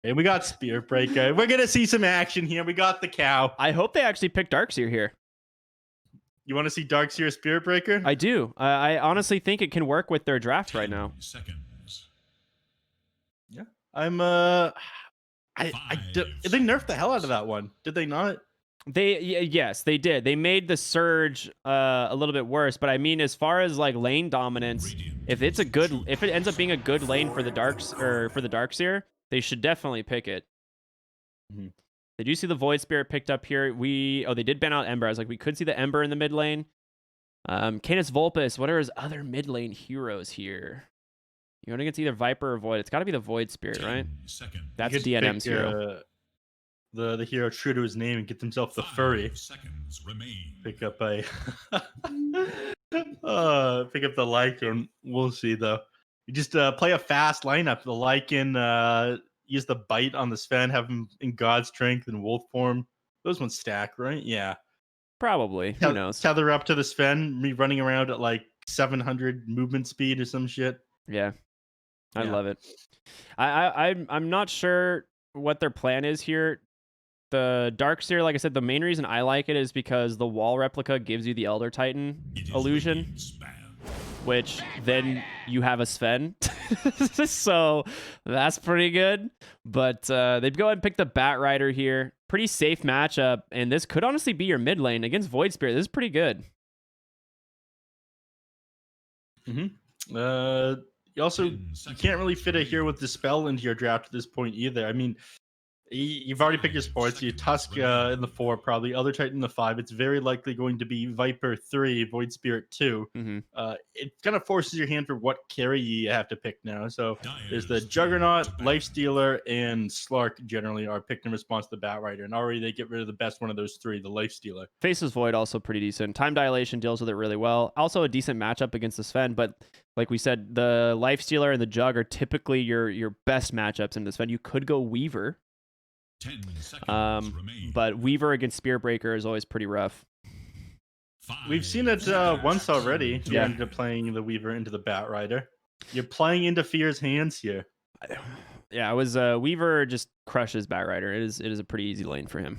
And we got Spirit Breaker. We're gonna see some action here. We got the cow. I hope they actually pick Darkseer here. You want to see Darkseer Spirit Breaker? I do. I honestly think it can work with their draft right now. Yeah, I'm. They nerfed the hell out of that one. Did they not? Yes, they did. They made the Surge a little bit worse, but I mean, as far as like lane dominance, if it ends up being a good lane for the Darkseer, they should definitely pick it. Mm-hmm. Did you see the Void Spirit picked up here? They did ban out Ember. I was like, we could see the Ember in the mid lane. Canis Vulpes, what are his other mid lane heroes here? You want against either Viper or Void? It's got to be the Void Spirit, right? That's DNM's hero. The hero true to his name and get himself the furry. Pick up a pick up the Lycan. We'll see though. You just play a fast lineup. The Lycan use the bite on the Sven, have him in God Strength and Wolf form. Those ones stack, right? Yeah. Probably. Who knows? Tether up to the Sven, me running around at like 700 movement speed or some shit. Yeah. I love it. I'm not sure what their plan is here. The Darkseer, like I said, the main reason I like it is because the wall replica gives you the Elder Titan illusion, which then you have a Sven. So that's pretty good. But they go ahead and pick the Bat Rider here. Pretty safe matchup, and this could honestly be your mid lane against Void Spirit. This is pretty good. You can't really fit a hero with Dispel into your draft at this point either. I mean, you've already picked your sports. You Tusk in the 4, probably Elder Titan in the 5. It's very likely going to be Viper 3, Void Spirit 2. It kind of forces your hand for what carry you have to pick now. So there's the Juggernaut, Lifestealer, and Slark generally are picked in response to the Bat Rider. And already they get rid of the best one of those 3, the Lifestealer. Faceless Void also pretty decent. Time Dilation deals with it really well. Also a decent matchup against the Sven, but like we said, the Lifestealer and the Jug are typically your best matchups in the Sven. You could go Weaver. 10 seconds remain. But Weaver against Spirit Breaker is always pretty rough. We've seen it once already. You ended up playing the Weaver into the Bat Rider. You're playing into Fear's hands here. Yeah, it was Weaver just crushes Bat Rider. It is a pretty easy lane for him.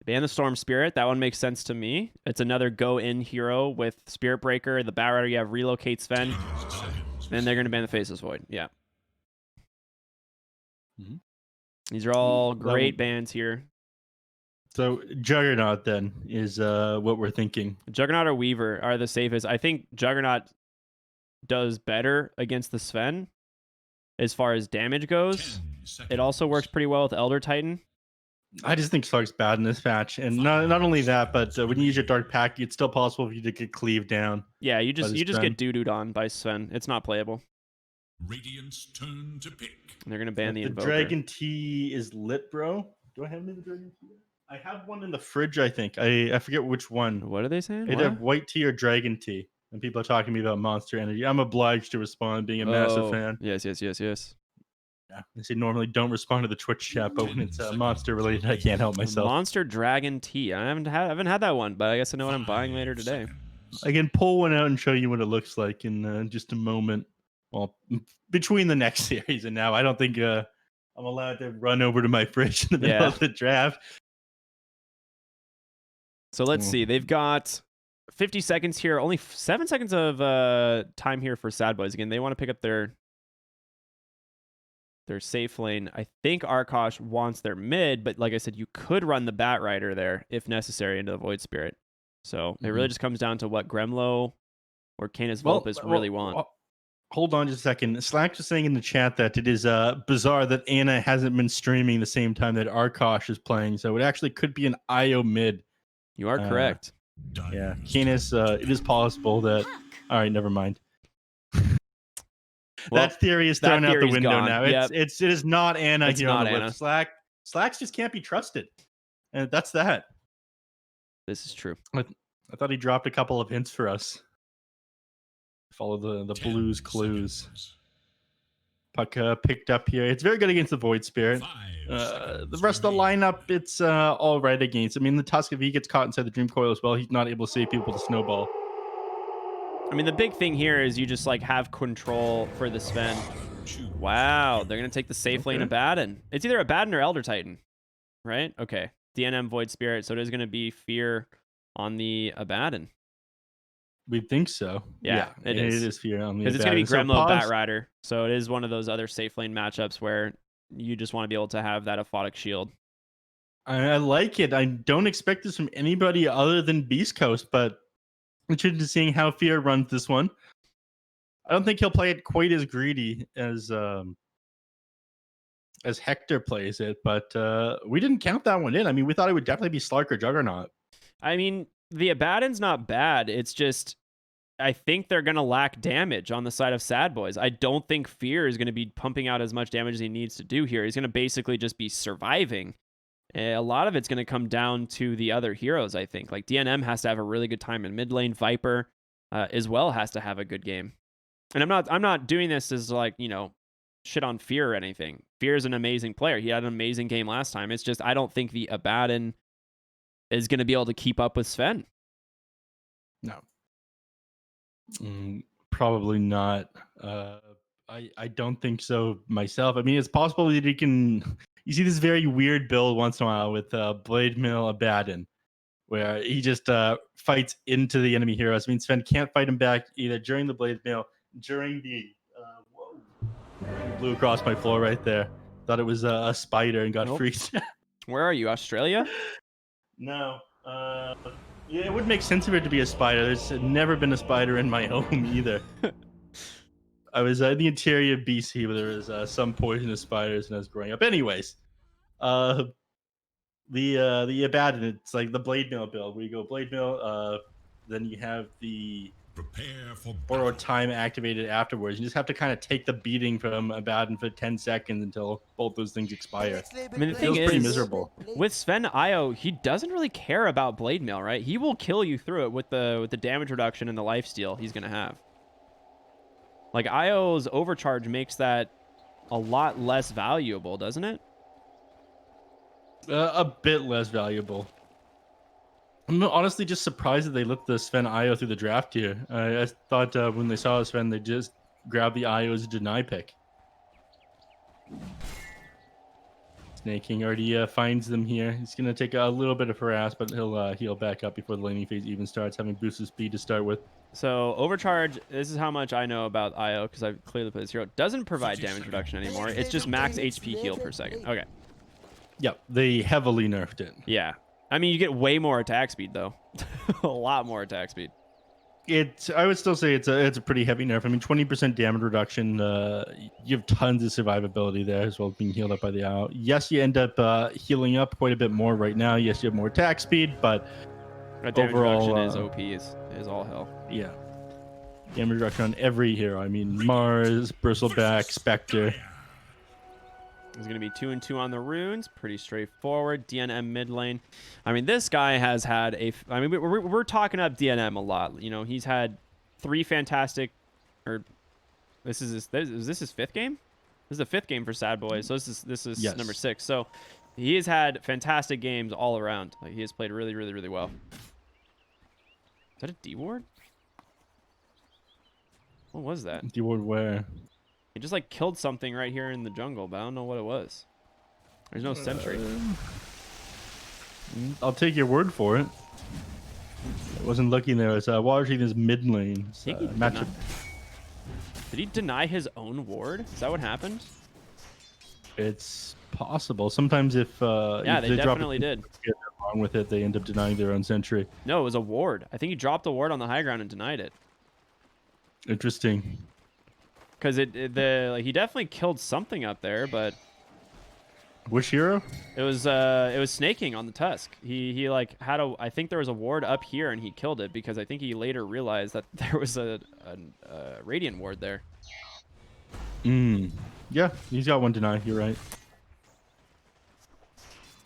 Ban the Storm Spirit. That one makes sense to me. It's another go-in hero with Spirit Breaker. The Bat Rider, you have Relocate Sven. And they're going to ban the Faceless Void. Yeah. These are all great bans here. So Juggernaut then is what we're thinking. Juggernaut or Weaver are the safest. I think Juggernaut does better against the Sven as far as damage goes. It also works pretty well with Elder Titan. I just think Slark's bad in this match, and not only that, but when you use your Dark Pack, it's still possible for you to get cleaved down. Yeah, you just get doo-dooed on by Sven. It's not playable. Radiant's turn to pick. They're gonna ban the Invoker. Dragon Tea is lit, bro. Do I have any of the Dragon Tea? I have one in the fridge, I think. I forget which one. What are they saying? Either white tea or Dragon Tea. And people are talking to me about Monster Energy. I'm obliged to respond, being a massive fan. Yes. Yeah, they say normally don't respond to the Twitch chat, but when it's Monster related, I can't help myself. Monster Dragon Tea. I haven't had that one, but I guess I know what I'm buying later today. I can pull one out and show you what it looks like in just a moment. Well, between the next series and now, I don't think I'm allowed to run over to my fridge in the middle of the draft. So let's see. They've got 50 seconds here. Only 7 seconds of time here for Sadboys. Again, they want to pick up their safe lane. I think Arkosh wants their mid, but like I said, you could run the Bat Rider there if necessary into the Void Spirit. So it really just comes down to what Gremlo or Canis Vulpes really want. Hold on just a second. Slack was saying in the chat that it is bizarre that Anna hasn't been streaming the same time that Arkosh is playing. So it actually could be an IO mid. You are correct. Yeah. Canis, it is possible that... All right, never mind. That theory is thrown out the window now. It is not Anna here on the list. Slacks just can't be trusted. And that's that. This is true. I thought he dropped a couple of hints for us. Follow the blues clues. Puck picked up here. It's very good against the Void Spirit. The rest of the lineup, it's all right against. I mean, the Tusk, if he gets caught inside the Dream Coil as well, he's not able to save people to snowball. I mean, the big thing here is you just like have control for the Sven. Choose. Wow, they're gonna take the safe lane Okay. Abaddon. It's either Abaddon or Elder Titan, right? Okay, DNM Void Spirit. So it is gonna be Fear on the Abaddon. We think so. Yeah, it is. It is fear on the Because it's going to be Abaddon. So Gremlo pause- Batrider. So it is one of those other safe lane matchups where you just want to be able to have that aphotic shield. I like it. I don't expect this from anybody other than Beast Coast, but I'm interested in seeing how Fear runs this one. I don't think he'll play it quite as greedy as Hector plays it, but we didn't count that one in. I mean, we thought it would definitely be Slark or Juggernaut. I mean, the Abaddon's not bad. It's just, I think they're going to lack damage on the side of Sadboys. I don't think Fear is going to be pumping out as much damage as he needs to do here. He's going to basically just be surviving. A lot of it's going to come down to the other heroes, I think. Like DNM has to have a really good time in mid lane. Viper as well has to have a good game. And I'm not doing this as like, you know, shit on Fear or anything. Fear is an amazing player. He had an amazing game last time. It's just I don't think the Abaddon is going to be able to keep up with Sven. No. Probably not. I don't think so myself. I mean, it's possible that he can. You see this very weird build once in a while with Blade Mill Abaddon, where he just fights into the enemy heroes. I mean, Sven can't fight him back either during the Blade Mill, during the whoa, he blew across my floor right there. Thought it was a spider and got Nope. freaked. Where are you, Australia? No. Yeah, it would make sense for it to be a spider. There's never been a spider in my home either. I was in the interior of BC where there was some poisonous spiders when I was growing up. Anyways, the Abaddon, it's like the Blade Mill build where you go Blade Mill, then you have the Prepare for borrowed time activated afterwards. You just have to kind of take the beating from Abaddon for 10 seconds until both those things expire. I mean, the It thing feels pretty is, miserable. with Sven Io, he doesn't really care about Blade Mail, right? He will kill you through it with the damage reduction and the lifesteal he's gonna have. Like Io's overcharge makes that a lot less valuable, doesn't it? A bit less valuable. I'm honestly just surprised that they let the Sven Io through the draft here. I thought when they saw Sven, they just grabbed the Io as a deny pick. Snake King already finds them here. He's going to take a little bit of harass, but he'll heal back up before the laning phase even starts, having boosted speed to start with. So overcharge, this is how much I know about Io because I've clearly played this hero. Doesn't provide damage reduction anymore. It's just max HP heal per second. Okay. Yep, they heavily nerfed it. Yeah. I mean, you get way more attack speed though. A lot more attack speed. I would still say it's a pretty heavy nerf. I mean, 20% damage reduction. You have tons of survivability there as well as being healed up by the Io. Yes, you end up healing up quite a bit more right now. Yes, you have more attack speed, but Damage overall, reduction is OP, is all hell. yeah, damage reduction on every hero. I mean, Mars, Bristleback, Spectre. He's going to be 2-2 on the runes. Pretty straightforward. DNM mid lane. I mean, this guy has had I mean, we're talking up DNM a lot. You know, he's had 3 fantastic, or this is his 5th game? This is the 5th game for Sadboys. So this is Yes. number 6. So he has had fantastic games all around. Like, he has played really, really, really well. Is that a D ward? What was that? D-ward where? He just like killed something right here in the jungle, but I don't know what it was. There's no sentry. I'll take your word for it. I wasn't looking there. It's Water is mid lane. It's, Think he matchup. Did he deny his own ward? Is that what happened? It's possible. Sometimes if Yeah, if they drop definitely did. get wrong with it, they end up denying their own sentry. No, it was a ward. I think he dropped a ward on the high ground and denied it. Interesting. Because he definitely killed something up there, but Which hero? it was snaking on the Tusk. He like had I think there was a ward up here and he killed it because I think he later realized that there was a radiant ward there. Yeah, he's got one deny. You're right.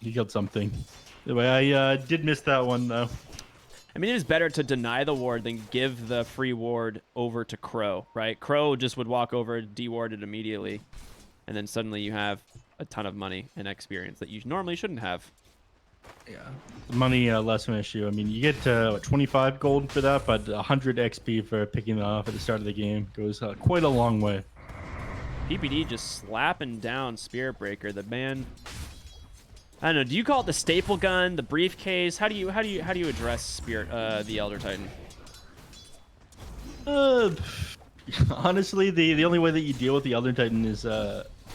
He killed something. Anyway, I did miss that one though. I mean, it is better to deny the ward than give the free ward over to Crow, right? Crow just would walk over, de-ward it immediately, and then suddenly you have a ton of money and experience that you normally shouldn't have. Yeah, money less of an issue. I mean, you get 25 gold for that, but 100 XP for picking it off at the start of the game goes quite a long way. PPD just slapping down Spirit Breaker. The man, I don't know. Do you call it the staple gun, the briefcase? How do you address Spirit, the Elder Titan? Honestly, the only way that you deal with the Elder Titan is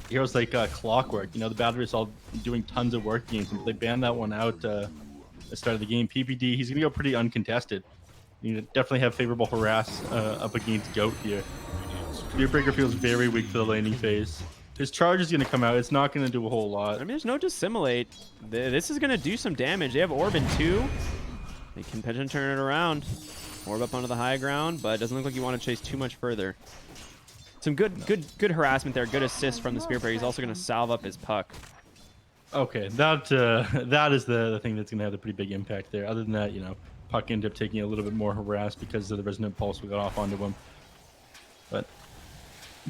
heroes like Clockwork. You know, the battery's all doing tons of work games. They banned that one out at the start of the game. PPD, he's gonna go pretty uncontested. You definitely have favorable harass up against Goat here. Spearbreaker feels very weak for the laning phase. His charge is going to come out. It's not going to do a whole lot. I mean, there's no dissimulate. This is going to do some damage. They have Orb in 2. They can pitch and turn it around. Orb up onto the high ground, but it doesn't look like you want to chase too much further. Some good harassment there. Good assist from the Spearbreaker. He's also going to salve up his puck. Okay, that is the thing that's going to have a pretty big impact there. Other than that, you know, puck ended up taking a little bit more harass because of the resonant pulse we got off onto him. But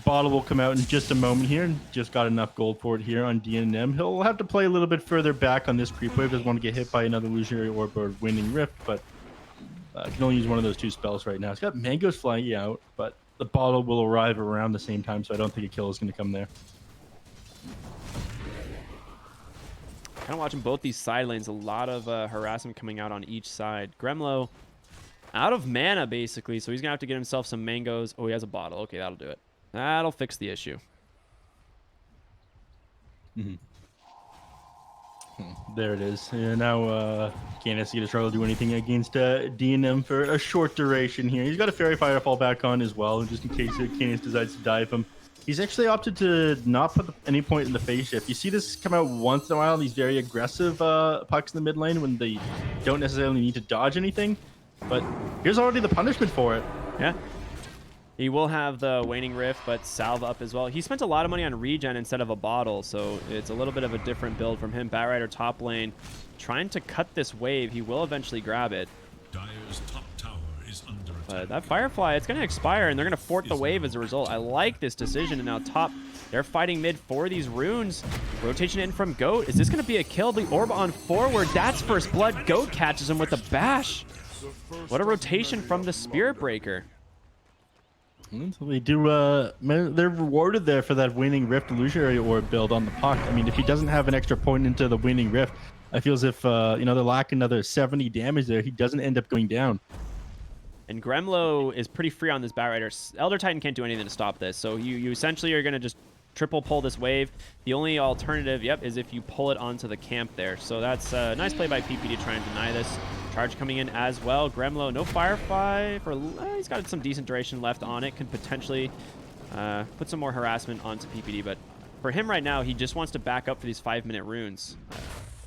bottle will come out in just a moment here, and just got enough gold for it here on DNM. He'll have to play a little bit further back on this creep wave. Doesn't want to get hit by another illusionary orb or winning rift, but can only use one of those 2 spells right now. He's got mangoes flying out, but the bottle will arrive around the same time, so I don't think a kill is going to come there. Kind of watching both these side lanes. A lot of harassment coming out on each side. Gremlo out of mana, basically, so he's going to have to get himself some mangoes. Oh, he has a bottle. Okay, that'll do it. That'll fix the issue. There it is. Yeah, now Canis going to struggle to do anything against DNM for a short duration here. He's got a Fairy Fire to fall back on as well, just in case Canis decides to dive him. He's actually opted to not put any point in the phase shift. You see this come out once in a while, these very aggressive pucks in the mid lane when they don't necessarily need to dodge anything. But here's already the punishment for it. Yeah. He will have the Waning Rift, but salve up as well. He spent a lot of money on regen instead of a bottle, so it's a little bit of a different build from him. Batrider top lane, trying to cut this wave. He will eventually grab it. Dire's top tower is under attack. But that Firefly, it's going to expire, and they're going to fort the wave as a result. I like this decision, and now top, they're fighting mid for these runes. Rotation in from Goat. Is this going to be a kill? The orb on forward. That's first blood. Goat catches him with a bash. What a rotation from the Spirit Breaker. So they do, they're rewarded there for that winning Rift illusionary orb build on the puck. I mean, if he doesn't have an extra point into the winning Rift, I feel as if, you know, they're lacking another 70 damage there. He doesn't end up going down. And Gremlo is pretty free on this Batrider. Elder Titan can't do anything to stop this. So you essentially are going to just triple pull this wave. The only alternative, yep, is if you pull it onto the camp there. So that's a nice play by PP to try and deny this. Charge coming in as well. Gremlo, no Firefly. He's got some decent duration left on it. Can potentially put some more harassment onto PPD. But for him right now, he just wants to back up for these 5-minute runes.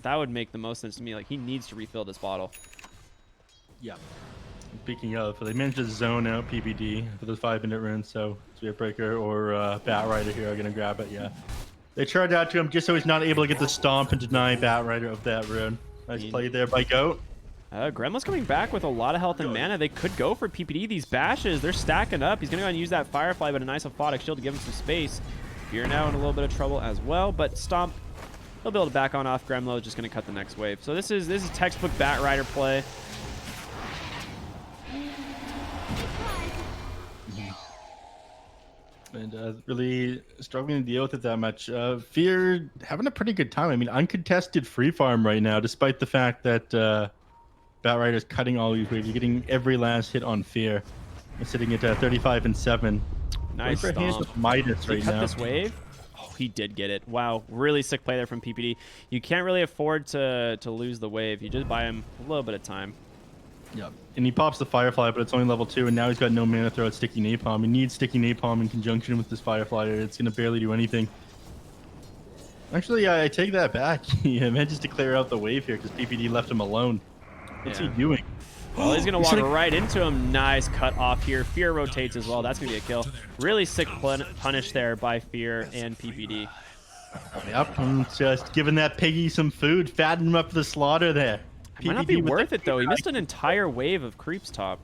That would make the most sense to me. Like, he needs to refill this bottle. Yeah. Speaking of, they managed to zone out PPD for those 5-minute runes, so Spearbreaker or Batrider here are going to grab it, yeah. They charge out to him just so he's not able to get the stomp and deny Batrider of that rune. Nice play there by Goat. Gremlo's coming back with a lot of health and mana. They could go for PPD. These bashes, they're stacking up. He's going to go and use that Firefly, but a nice Aphotic Shield to give him some space. Fear now in a little bit of trouble as well, but Stomp, he'll be able to back on off. Gremlo just going to cut the next wave. So this is textbook Batrider play. And really struggling to deal with it that much. Fear having a pretty good time. I mean, uncontested free farm right now, despite the fact that Batrider's cutting all these waves. You're getting every last hit on Fear. We're sitting at 35 and 7. Nice for hands with Midas right cut now. This wave. Oh, he did get it. Wow, really sick play there from PPD. You can't really afford to lose the wave. You just buy him a little bit of time. Yep. And he pops the Firefly, but it's only level 2, and now he's got no mana to throw out Sticky Napalm. He needs Sticky Napalm in conjunction with this Firefly, or it's going to barely do anything. Actually, I take that back. He manages to clear out the wave here because PPD left him alone. What's he doing? Well, he's going to walk right into him. Nice cut off here. Fear rotates as well. That's going to be a kill. Really sick punish there by Fear and PPD. Yep, I'm just giving that piggy some food, fatten him up for the slaughter there. It might not be worth it, though. He missed an entire wave of creeps top.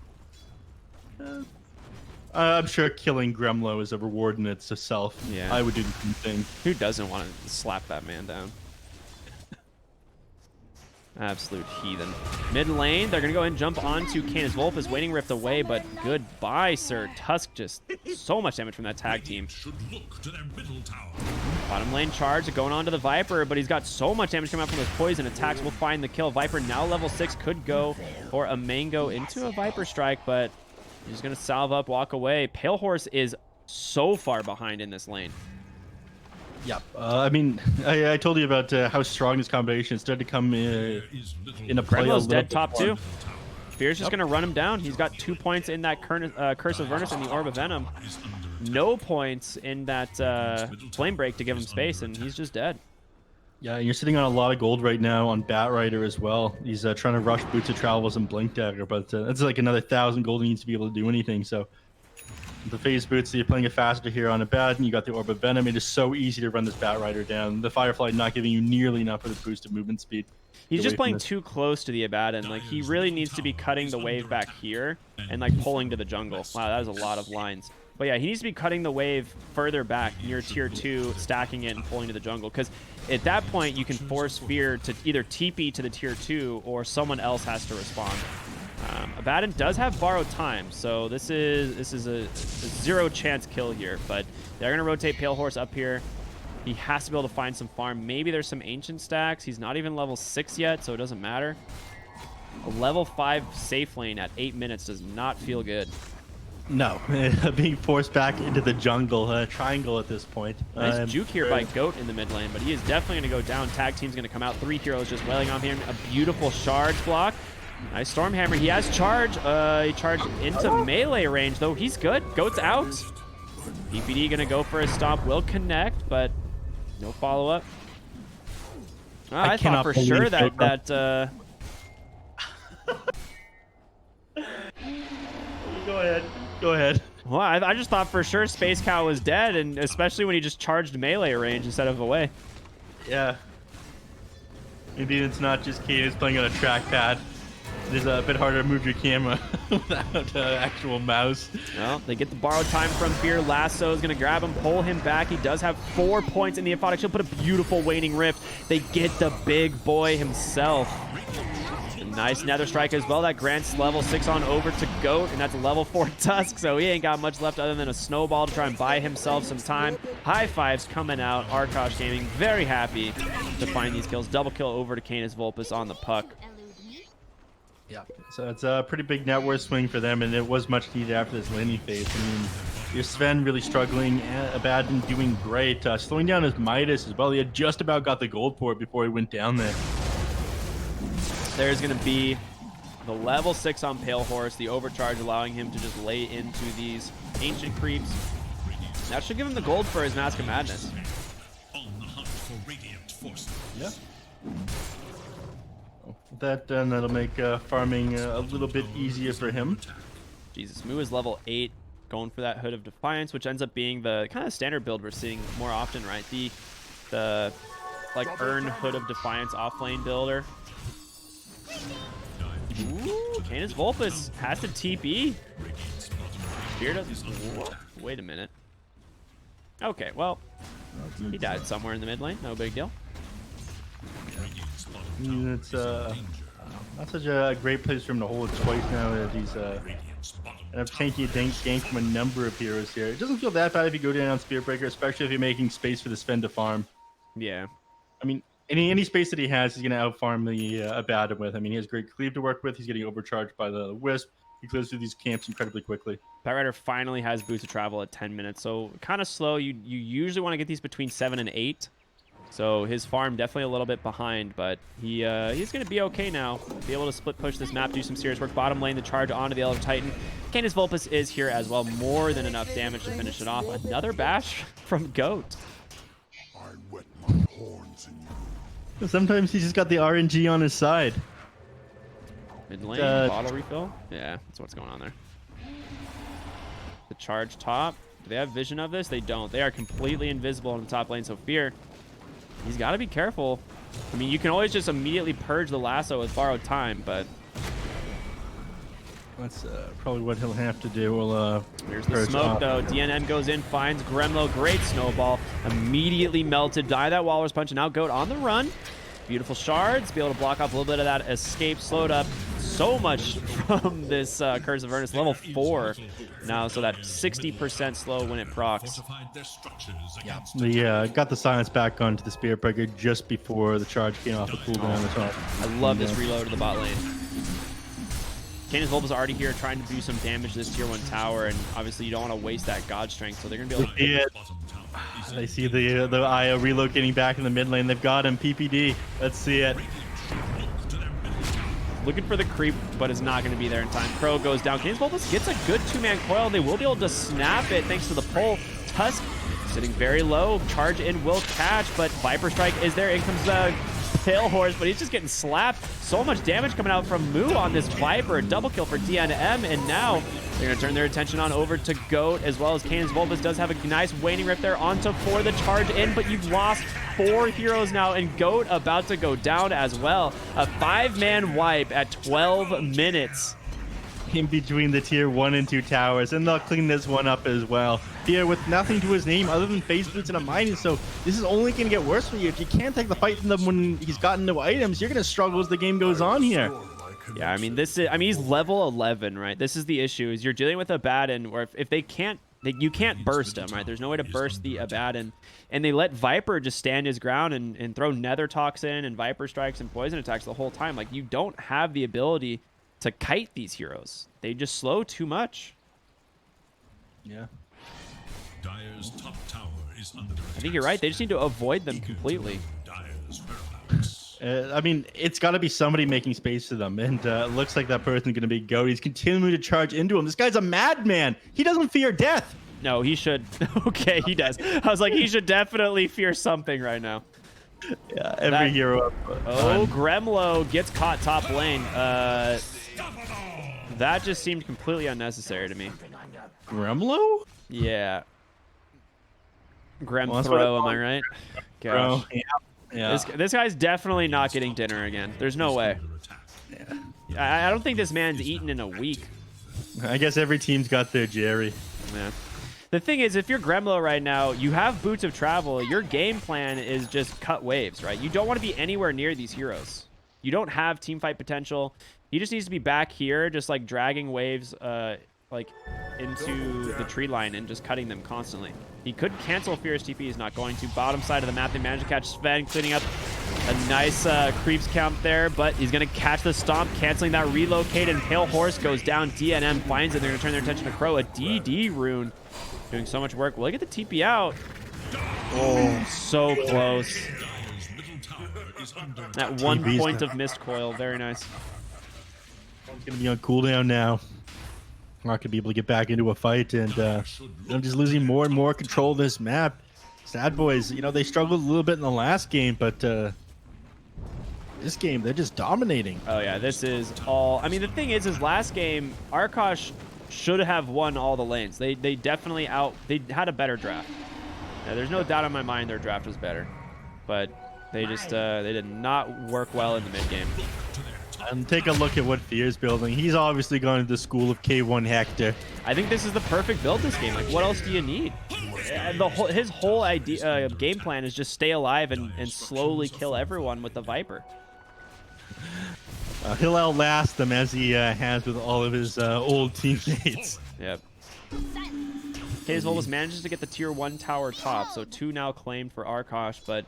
I'm sure killing Gremlo is a reward in itself. Yeah. I would do the same thing. Who doesn't want to slap that man down? Absolute heathen. Mid lane, they're going to go and jump onto Canis Vulpus, waiting Rift away, but goodbye, sir. Tusk just so much damage from that tag team. Should look to their middle tower. Bottom lane charge going on to the Viper, but he's got so much damage coming out from his poison attacks. Will find the kill. Viper now level 6, could go for a mango into a Viper strike, but he's going to salve up, walk away. Pale Horse is so far behind in this lane. Yep. I mean, I told you about how strong this combination is. Started to come in a play. Gremlo's dead bit top more. 2. Fear's just going to run him down. He's got 2 points in that Curse of Vernus and the Orb of Venom. No points in that Flame Break to give him space, and he's just dead. Yeah, and you're sitting on a lot of gold right now on Bat Rider as well. He's trying to rush Boots of Travels and Blink Dagger, but that's like another 1,000 gold he needs to be able to do anything. So the phase boots, you're playing it faster here on a Bat, and you got the Orb of Venom. It is so easy to run this Bat Rider down. The Firefly not giving you nearly enough of the boost of movement speed. He's just playing too close to the Abaddon. Like, he really needs to be cutting the wave back here and, like, pulling to the jungle. Wow, that was a lot of lines. But yeah, he needs to be cutting the wave further back near tier 2, stacking it and pulling to the jungle. Because at that point, you can force Fear to either TP to the tier 2 or someone else has to respond. Abaddon does have borrowed time, so this is a 0 chance kill here. But they're going to rotate Pale Horse up here. He has to be able to find some farm. Maybe there's some ancient stacks. He's not even level 6 yet, so it doesn't matter. A level 5 safe lane at 8 minutes does not feel good. No, being forced back into the jungle, triangle at this point. Nice juke here by Goat in the mid lane, but he is definitely going to go down. Tag team's going to come out. 3 heroes just wailing on him. A beautiful charge block. Nice Stormhammer. He has charge. He charged into melee range, though. He's good. Goat's out. PPD going to go for a stomp. Will connect, but no follow-up. I thought for sure that Go ahead. well, I just thought for sure Space Cow was dead, and especially when he just charged melee range instead of away. Yeah. Maybe it's not just Cadence playing on a trackpad. It is a bit harder to move your camera without actual mouse. Well, they get the borrowed time from Fear. Lasso is going to grab him, pull him back. He does have 4 points in the Aphotic Shield, put a beautiful Waning Rift. They get the big boy himself. A nice Nether Strike as well. That grants level 6 on over to Goat, and that's a level 4 Tusk, so he ain't got much left other than a snowball to try and buy himself some time. High fives coming out. Arkosh Gaming very happy to find these kills. Double kill over to Canis Vulpus on the puck. Yeah, so it's a pretty big net worth swing for them, and it was much needed after this laning phase. I mean, your Sven really struggling, Abaddon doing great, slowing down his Midas as well. He had just about got the gold for it before he went down there. There's going to be the level 6 on Pale Horse, the overcharge allowing him to just lay into these ancient creeps. That should give him the gold for his Mask of Madness. On the hunt for radiant forces. Yeah. That that'll make farming a little bit easier for him. Jesus, Moo is level 8, going for that Hood of Defiance, which ends up being the kind of standard build we're seeing more often, right? The like earn Hood of Defiance offlane builder. Ooh, Canis Vulpus has to TP. Fear doesn't. Wait a minute. Okay, well, he died somewhere in the mid lane. No big deal. It's not such a great place for him to hold it twice now that he's and I've tanky gank from a number of heroes here. It doesn't feel that bad if you go down on Spear Breaker, especially if you're making space for the Sven to farm. Yeah. I mean, any space that he has, he's going to out-farm the Abaddon with. I mean, he has great cleave to work with. He's getting overcharged by the Wisp. He clears through these camps incredibly quickly. Bat Rider finally has boost of travel at 10 minutes, so kind of slow. You usually want to get these between 7 and 8. So his farm definitely a little bit behind, but he's going to be okay now. Be able to split push this map, do some serious work. Bottom lane, the charge onto the Elder Titan. Canis Vulpus is here as well. More than enough damage to finish it off. Another bash from Goat. I wet my horns in you. Sometimes he's just got the RNG on his side. Mid lane, bottle refill. Yeah, that's what's going on there. The charge top. Do they have vision of this? They don't. They are completely invisible in the top lane, so Fear, he's got to be careful. I mean, you can always just immediately purge the lasso with borrowed time, but that's probably what he'll have to do. We'll here's the smoke, though. DNM goes in, finds Gremlo. Great snowball. Immediately melted. Die that Walrus Punch, and now Goat on the run. beautiful shards. Be able to block off a little bit of that escape. Slowed up so much from this Curse of Ernest. Level 4 now, so that 60% slow when it procs. Yeah, got the silence back onto the Spirit Breaker just before the charge came off the cooldown as well. I love this reload to the bot lane. Canis Volpa's already here trying to do some damage to this tier 1 tower, and obviously you don't want to waste that God Strength, so they're going to be able to... They see the IO relocating back in the mid lane. They've got him. PPD. Let's see it. Looking for the creep, but is not going to be there in time. Crow goes down. Canis Volpa gets a good 2-man coil. They will be able to snap it thanks to the pull. Tusk sitting very low. Charge in will catch, but Viper Strike is there. In comes the Pale Horse, but he's just getting slapped. So much damage coming out from Moo on this Viper. Double kill for DNM, and now they're going to turn their attention on over to Goat, as well as Canis Volpa does have a nice waning rip there onto for the charge in, but you've lost 4 heroes now, and Goat about to go down as well. A 5-man wipe at 12 minutes. In between the tier 1 and 2 towers, and they'll clean this one up as well. Here with nothing to his name other than face boots and a mining, so this is only going to get worse for you. If you can't take the fight from them when he's gotten no items, you're going to struggle as the game goes on here. Yeah, I mean, he's level 11, right? This is the issue, is you're dealing with Abaddon, where if they can't, you can't burst him, right? There's no way to burst the Abaddon, and they let Viper just stand his ground and throw Nether Toxin and Viper Strikes and Poison Attacks the whole time. Like, you don't have the ability to kite these heroes. They just slow too much. Yeah. Dire's top tower is under attack. I think you're right. They just need to avoid them completely. Dire's whereabouts. I mean, it's got to be somebody making space for them, and it looks like that person's going to be Goat. He's continuing to charge into him. This guy's a madman. He doesn't fear death. No, he should. Okay, he does. I was like, he should definitely fear something right now. Yeah, every hero up. Oh, Gremlo gets caught top lane. That just seemed completely unnecessary to me. Gremlo? Yeah. Well, Gremthro, am I right? Gosh. Yeah. This guy's definitely not getting dinner again. There's no way. Yeah. I don't think this man's eaten in a week. I guess every team's got their Jerry. Yeah. The thing is, if you're Gremlo right now, you have Boots of Travel. Your game plan is just cut waves, right? You don't want to be anywhere near these heroes. You don't have team fight potential. He just needs to be back here, just like dragging waves like into the tree line and just cutting them constantly. He could cancel Fierce TP. He's not going to. Bottom side of the map, they managed to catch Sven, cleaning up a nice creeps count there, but he's going to catch the stomp, canceling that relocate, and Pale Horse goes down. DNM finds it. They're going to turn their attention to Crow. A DD rune doing so much work. Will they get the TP out? Oh, so close. At 1 point of missed coil. Very nice. He's going to be on cooldown now. Not going to be able to get back into a fight, and I'm just losing more and more control of this map. Sadboys, you know, they struggled a little bit in the last game, but this game, they're just dominating. Oh, yeah, this is all... I mean, the thing is last game, Arkosh should have won all the lanes. They definitely They had a better draft. Now, there's no doubt in my mind their draft was better, but they just they did not work well in the mid game. And take a look at what Fear's building. He's obviously gone to the school of K1 Hector. I think this is the perfect build this game. Like, what else do you need? His whole idea, game plan is just stay alive and slowly kill everyone with the Viper. He'll outlast them as he has with all of his old teammates. Yep. Canis Volpa manages to get the tier 1 tower top, so 2 now claimed for Arkosh, but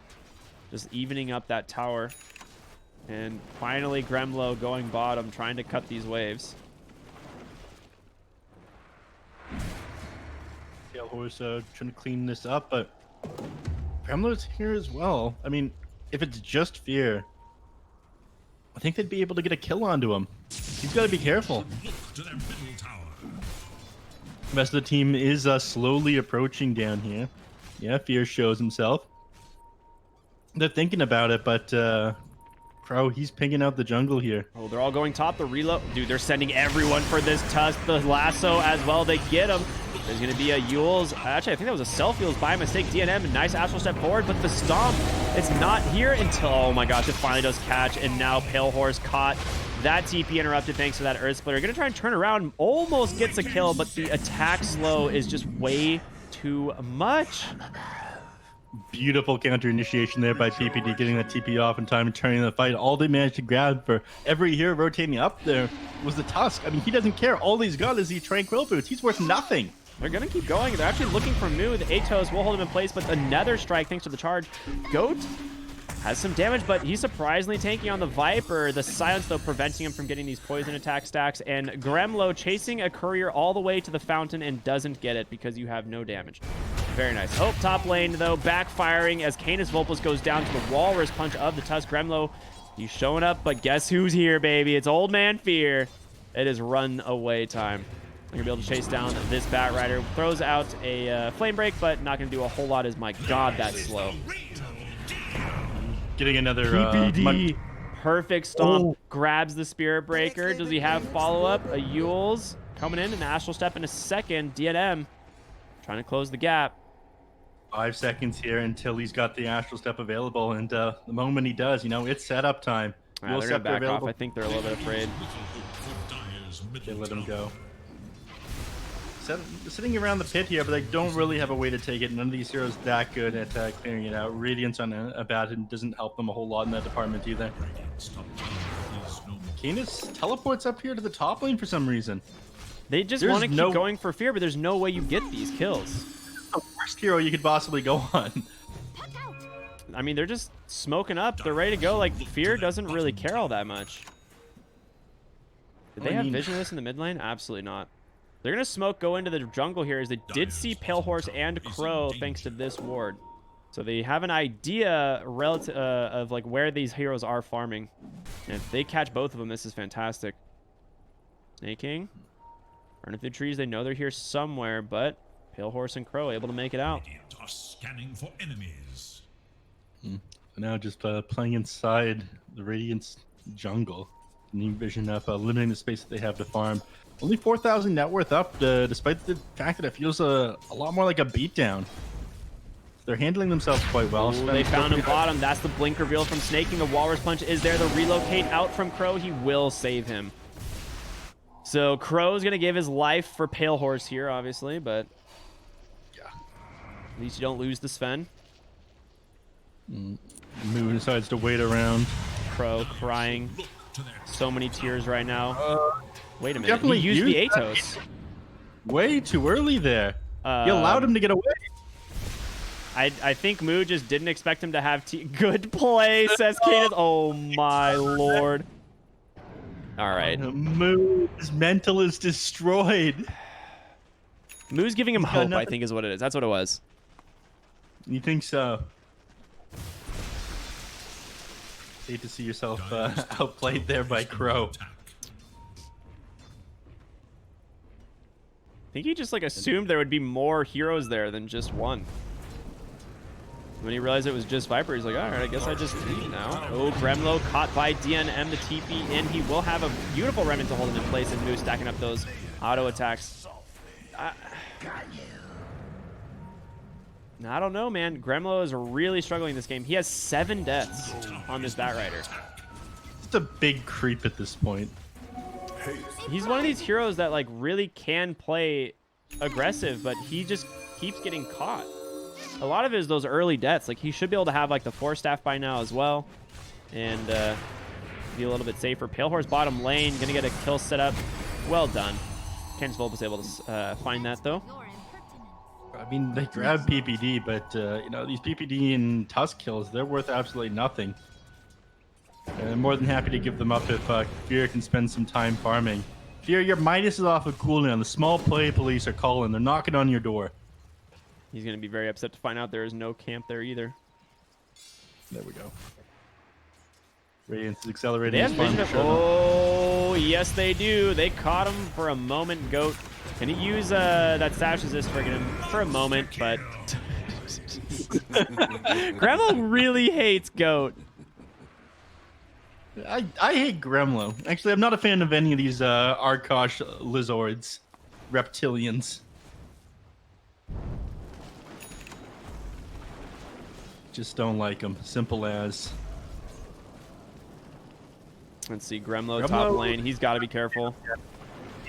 just evening up that tower. And finally, Gremlo going bottom, trying to cut these waves. Pale Horse trying to clean this up, but Gremlo's here as well. I mean, if it's just Fear, I think they'd be able to get a kill onto him. He's got to be careful. To their middle tower. The rest of the team is slowly approaching down here. Yeah, Fear shows himself. They're thinking about it, but Crow, he's picking out the jungle here. Oh, they're all going top. The reload. Dude, they're sending everyone for this Tusk. The lasso as well. They get him. There's going to be a Yule's. Actually, I think that was a self-Yule's by mistake. DNM, a nice astral step forward, but the stomp, it's not here until, oh my gosh, it finally does catch, and now Pale Horse caught. That TP interrupted thanks to that Earth Splitter. Going to try and turn around. Almost gets a kill, but the attack slow is just way too much. Beautiful counter initiation there by PPD, getting that TP off in time and turning the fight. All they managed to grab for every hero rotating up there was the Tusk. I mean, he doesn't care. All he's got is these Tranquil Boots. He's worth nothing. They're going to keep going. They're actually looking for Moo. The Atos will hold him in place, but another strike thanks to the charge. Goat has some damage, but he's surprisingly tanky on the Viper. The silence, though, preventing him from getting these poison attack stacks. And Gremlo chasing a courier all the way to the fountain and doesn't get it because you have no damage. Very nice. Oh, top lane, though, backfiring as Canis Volpus goes down to the Walrus Punch of the Tusk. Gremlo, he's showing up, but guess who's here, baby? It's Old Man Fear. It is run away time. They're going to be able to chase down this Batrider. Throws out a Flame Break, but not going to do a whole lot as, my God, that's slow. Getting another PPD. Perfect stomp. Grabs the Spirit Breaker. Does he have follow-up? A Yules coming in, an Astral Step in a second. DNM trying to close the gap. 5 seconds here until he's got the Astral Step available, and the moment he does, you know, it's setup time. They're going to back off. I think they're a little bit afraid. They let him go. Sitting around the pit here, but they don't really have a way to take it. None of these heroes that good at clearing it out. Radiance on a Baton doesn't help them a whole lot in that department either. Canis teleports up here to the top lane for some reason. They just want to keep going for Fear, but there's no way you get these kills. The worst hero you could possibly go on. I mean, they're just smoking up. They're ready to go. Like, Fear doesn't really care all that much. Did they have vision of this in the mid lane? Absolutely not. They're going to smoke, go into the jungle here, as they did see Pale Horse and Crow thanks to this ward. So they have an idea relative of like where these heroes are farming. And if they catch both of them, this is fantastic. Snake King. Running through the trees, they know they're here somewhere, but Pale Horse and Crow able to make it out. Are scanning for enemies. Now just playing inside the Radiance jungle. New vision up, limiting the space that they have to farm. Only 4,000 net worth up, despite the fact that it feels a lot more like a beatdown. They're handling themselves quite well. Ooh, they found him bottom. That's the blink reveal from Snake King. The Walrus Punch is there. The relocate out from Crow. He will save him. So Crow's going to give his life for Pale Horse here, obviously, but yeah, at least you don't lose the Sven. Moon decides to wait around. Crow crying. So many tears right now. Wait a minute. He used the Atos. Way too early there. He allowed him to get away. I think Moo just didn't expect him to have good play, says Canis. Oh my lord. All right. Moo, his mental is destroyed. Moo's giving him hope, I think is what it is. That's what it was. You think so? Hate to see yourself outplayed there by Crow. I think he just like assumed there would be more heroes there than just one. When he realized it was just Viper, he's like, all right, I guess I just leave now. Oh, Gremlo caught by DNM, the TP in. He will have a beautiful remnant to hold him in place, and Moose stacking up those auto attacks. I don't know, man. Gremlo is really struggling this game. He has 7 deaths on this Batrider. Just a big creep at this point. He's one of these heroes that like really can play aggressive, but he just keeps getting caught. A lot of it is those early deaths. Like, he should be able to have like the 4 staff by now as well, and be a little bit safer. Pale Horse bottom lane, gonna get a kill set up. Well done. Canis Volpus was able to find that though. I mean, they grab PPD, but you know, these PPD and Tusk kills, they're worth absolutely nothing. I'm more than happy to give them up if Fear can spend some time farming. Fear, your Midas is off of cooldown. The small play police are calling. They're knocking on your door. He's going to be very upset to find out there is no camp there either. There we go. Radiance is accelerating. Oh, yes, they do. They caught him for a moment, Goat. Can he use that stash resist for him for a moment, but Gremlo really hates Goat. I hate Gremlo. Actually, I'm not a fan of any of these Arkosh lizards, reptilians. Just don't like them. Simple as. Let's see, Gremlo top lane. He's got to be careful.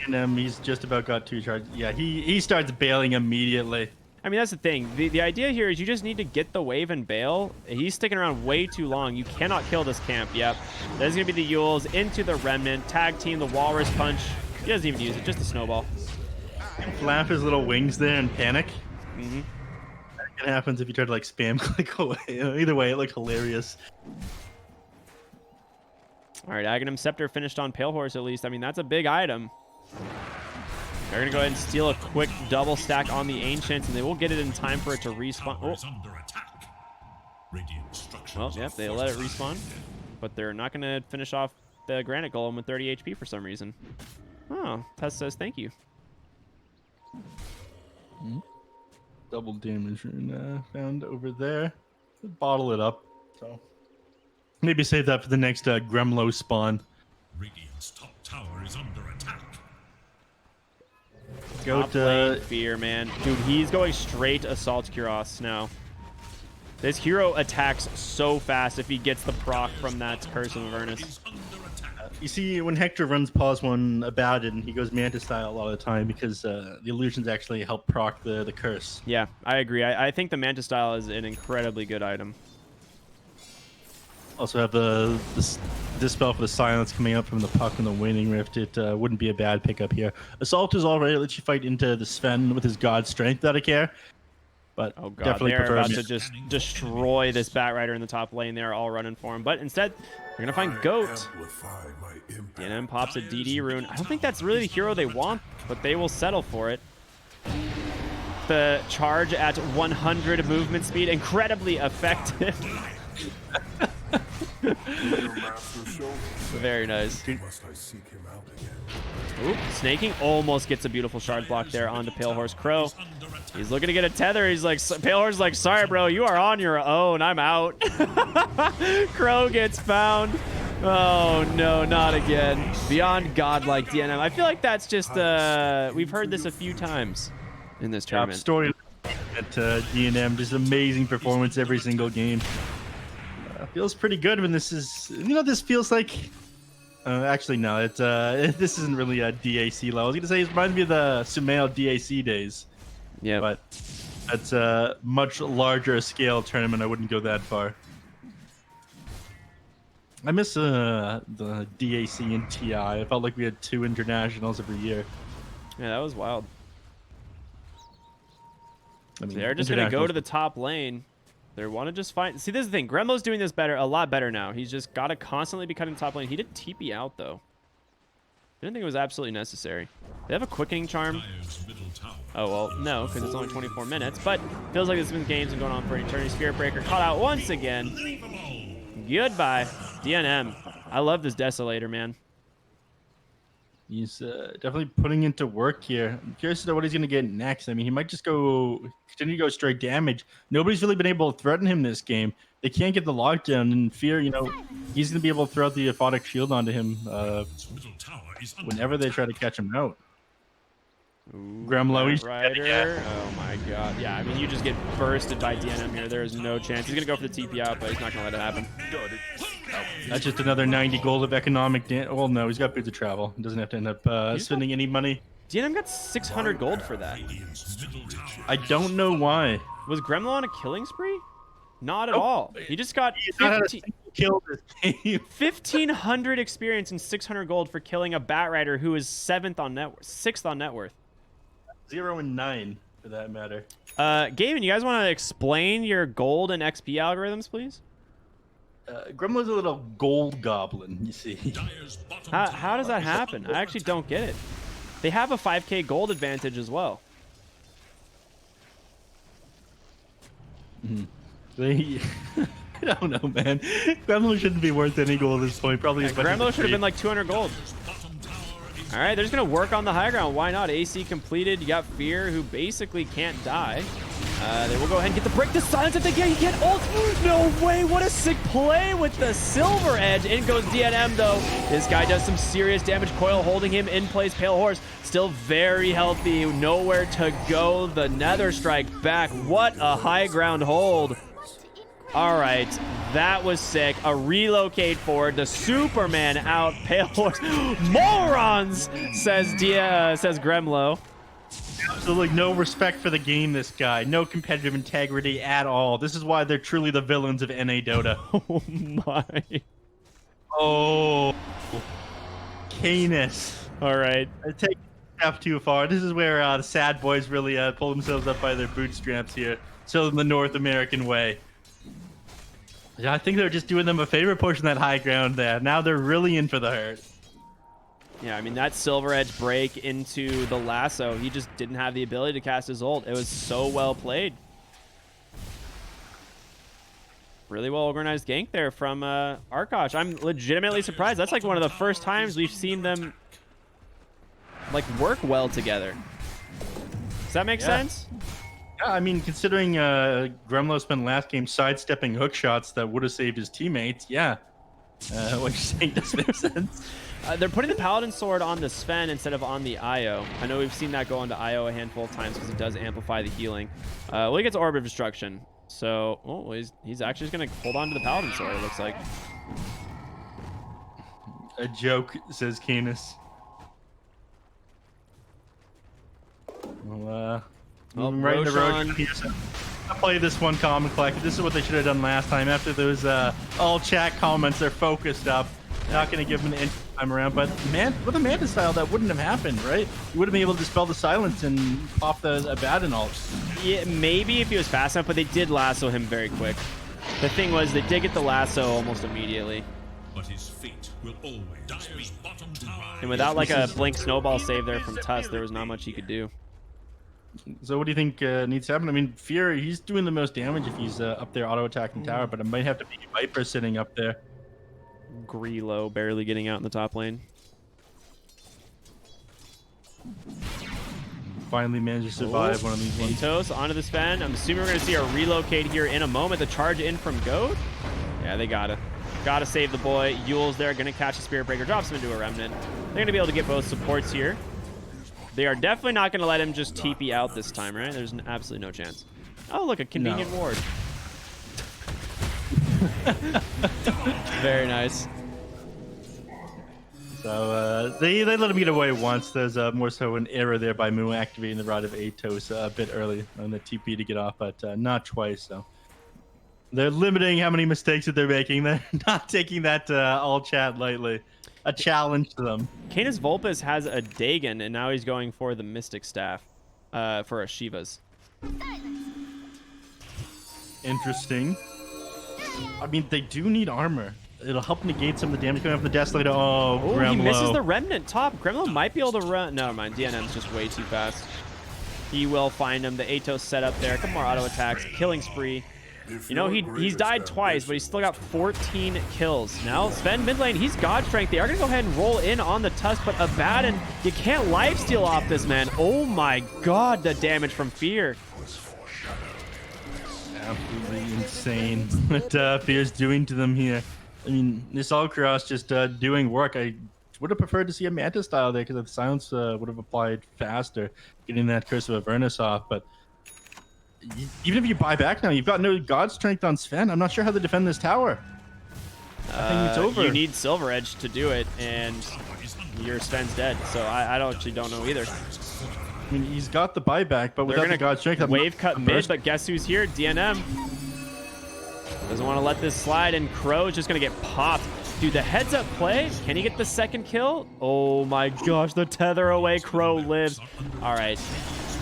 And he's just about got 2 charges. Yeah, he starts bailing immediately. I mean, that's the thing. The idea here is you just need to get the wave and bail. He's sticking around way too long. You cannot kill this camp. Yep. There's going to be the Yules into the Remnant. Tag team, the Walrus Punch. He doesn't even use it, just a snowball. Flap his little wings there and panic. Mm-hmm. It happens if you try to like spam click away. Either way, it looked hilarious. All right, Aghanim Scepter finished on Pale Horse at least. I mean, that's a big item. They're going to go ahead and steal a quick double stack on the Ancients, and they will get it in time for it to respawn. Oh. Well, yep, they let it respawn, but they're not going to finish off the Granite Golem with 30 HP for some reason. Oh, Tess says thank you. Double damage found over there. Bottle it up. So maybe save that for the next Gremlo spawn. Radiant's top tower is under attack. Go Top to lane Fear, man. Dude, he's going straight Assault Cuirass now. This hero attacks so fast if he gets the proc from that Curse of Avernus. You see, when Hector runs pause one about it, and he goes Mantis style a lot of the time because the illusions actually help proc the curse. Yeah, I agree. I think the Mantis style is an incredibly good item. Also have the Dispel for the silence coming up from the puck and the Waning Rift. It wouldn't be a bad pickup here. Assault is already lets you fight into the Sven with his God Strength out of care. But Oh god, definitely they're prefer about to just destroy this Batrider in the top lane. They're all running for him. But instead, they're going to find Goat. DNM pops a DD rune. I don't think that's really the hero they want, but they will settle for it. The charge at 100 movement speed, incredibly effective. Very nice. Oop, Snaking almost gets a beautiful shard block there onto Pale Horse Crow. He's looking to get a tether. He's like, Pale Horse is like, sorry, bro, you are on your own. I'm out. Crow gets found. Oh, no, not again. Beyond godlike DNM. I feel like that's just, we've heard this a few times in this tournament. Story at DNM, just amazing performance every single game. Feels pretty good when this is, this feels like, actually, no, this isn't really a DAC level. I was going to say, it reminds me of the Sumail DAC days. Yeah. But that's a much larger scale tournament. I wouldn't go that far. I miss the DAC and TI. I felt like we had 2 internationals every year. Yeah, that was wild. I mean, They're just going to go to the top lane. They want to just find... See, this is the thing. Gremlo's doing this a lot better now. He's just got to constantly be cutting top lane. He did TP out, though. Didn't think it was absolutely necessary. They have a quickening charm. Oh, well, no, because it's only 24 minutes. But feels like this has been games and going on for an eternity. Spirit Breaker caught out once again. Goodbye. DNM. I love this Desolator, man. He's definitely putting into work here. I'm curious to know what he's going to get next. I mean, he might just continue to go straight damage. Nobody's really been able to threaten him this game. They can't get the lockdown, and Fear, he's going to be able to throw the Aphotic Shield onto him whenever they try to catch him out. Ooh, Gremlo, he's Rider. Oh my god. Yeah, I mean, you just get bursted by DNM here. There is no chance. He's going to go for the TP out, but he's not going to let it happen. That's just another 90 gold of economic well, no, he's got boots of travel. He doesn't have to end up spending any money. DNM got 600 gold for that. I don't know why. Was Gremlo on a killing spree? Not at all. He just got 1,500 experience and 600 gold for killing a Batrider who is 6th on net worth. 0 and 9, for that matter. Gavin, you guys want to explain your gold and XP algorithms, please? Gremlo's a little gold goblin, you see. How does that happen? I actually don't get it. They have a 5k gold advantage as well. I don't know, man. Gremlo shouldn't be worth any gold at this point. Probably. Gremlo should have been like 200 gold. All right, they're just going to work on the high ground. Why not? AC completed. You got Fear, who basically can't die. They will go ahead and get the break. The silence if they get ult. No way. What a sick play with the Silver Edge. In goes DNM, though. This guy does some serious damage. Coil holding him in place. Pale Horse still very healthy. Nowhere to go. The Nether Strike back. What a high ground hold. All right, that was sick. A relocate forward. The Superman out. Pale Horse. Morons, says Gremlo. absolutely no respect for the game, this guy. No competitive integrity at all. This is why they're truly the villains of NA Dota. Oh my. Oh. Canis. All right. I take F too far. This is where the sad boys really pull themselves up by their bootstraps here. Show them the North American way. Yeah, I think they're just doing them a favor pushing that high ground there. Now they're really in for the hurt. Yeah, I mean, that Silver Edge break into the lasso, he just didn't have the ability to cast his ult. It was so well played. Really well organized gank there from Arkosh. I'm legitimately surprised. That's like one of the first times we've seen them like work well together. Does that make sense? Yeah, I mean, considering Gremlo spent last game sidestepping hook shots that would have saved his teammates, yeah. What you're saying does make sense. They're putting the Paladin Sword on the Sven instead of on the Io. I know we've seen that go onto Io a handful of times because it does amplify the healing. Well, he gets Orb of Destruction. So, oh, he's actually just going to hold on to the Paladin Sword, it looks like. A joke, says Canis. Well, right in the road. I play this one common collective. This is what they should have done last time. After those all chat comments, they're focused up. Not going to give them an inch time around, but man, with a Manta style, that wouldn't have happened, right? You would have been able to dispel the silence and pop the Abaddon ult. Yeah, maybe if he was fast enough, but they did lasso him very quick. The thing was, they did get the lasso almost immediately. But his fate will always be bottom tower. And without like a blink snowball save there from Tusk, there was not much he could do. So what do you think needs to happen? I mean, Fear, he's doing the most damage if he's up there auto-attacking tower, but it might have to be Viper sitting up there. Grelo barely getting out in the top lane. Finally managed to survive one of these ones. Atos onto the Sven. I'm assuming we're going to see a relocate here in a moment. The charge in from Goat. Yeah, they got it. Got to save the boy. Yule's there, going to catch a Spirit Breaker, drops him into a Remnant. They're going to be able to get both supports here. They are definitely not going to let him just TP out this time, right? There's absolutely no chance. Oh, look, a convenient ward. Very nice. So they let him get away once. There's more so an error there by Moo activating the Rod of Atos a bit early on the TP to get off, but not twice. So they're limiting how many mistakes that they're making. They're not taking that all chat lightly. A challenge to them. Canis Vulpes has a Dagon, and now he's going for the Mystic Staff for a Shiva's. Interesting. I mean, they do need armor. It'll help negate some of the damage coming off the Desolator. Oh, Gremlo. He misses the Remnant top. Gremlo might be able to run. Never mind. DNM's just way too fast. He will find him. The Atos set up there. A couple more auto attacks. Killing spree. You know, he's died twice, but he's still got 14 kills. Now, Sven mid lane, he's God Strength. They are going to go ahead and roll in on the Tusk, but Abaddon, you can't lifesteal off this, man. Oh my god, the damage from Fear. Absolutely insane what Fear's doing to them here. I mean, this All-Cross just doing work. I would have preferred to see a Manta style there because the silence would have applied faster, getting that Curse of Avernus off, but even if you buy back now, you've got no God Strength on Sven. I'm not sure how to defend this tower. I think it's over. You need Silver Edge to do it, and your Sven's dead. So I actually don't know either. I mean, he's got the buyback, but without the God Strength, wave cut mid. But guess who's here? DNM doesn't want to let this slide, and Crow is just gonna get popped. Dude, the heads up play. Can he get the second kill? Oh my gosh, the tether away. Crow lives. All right.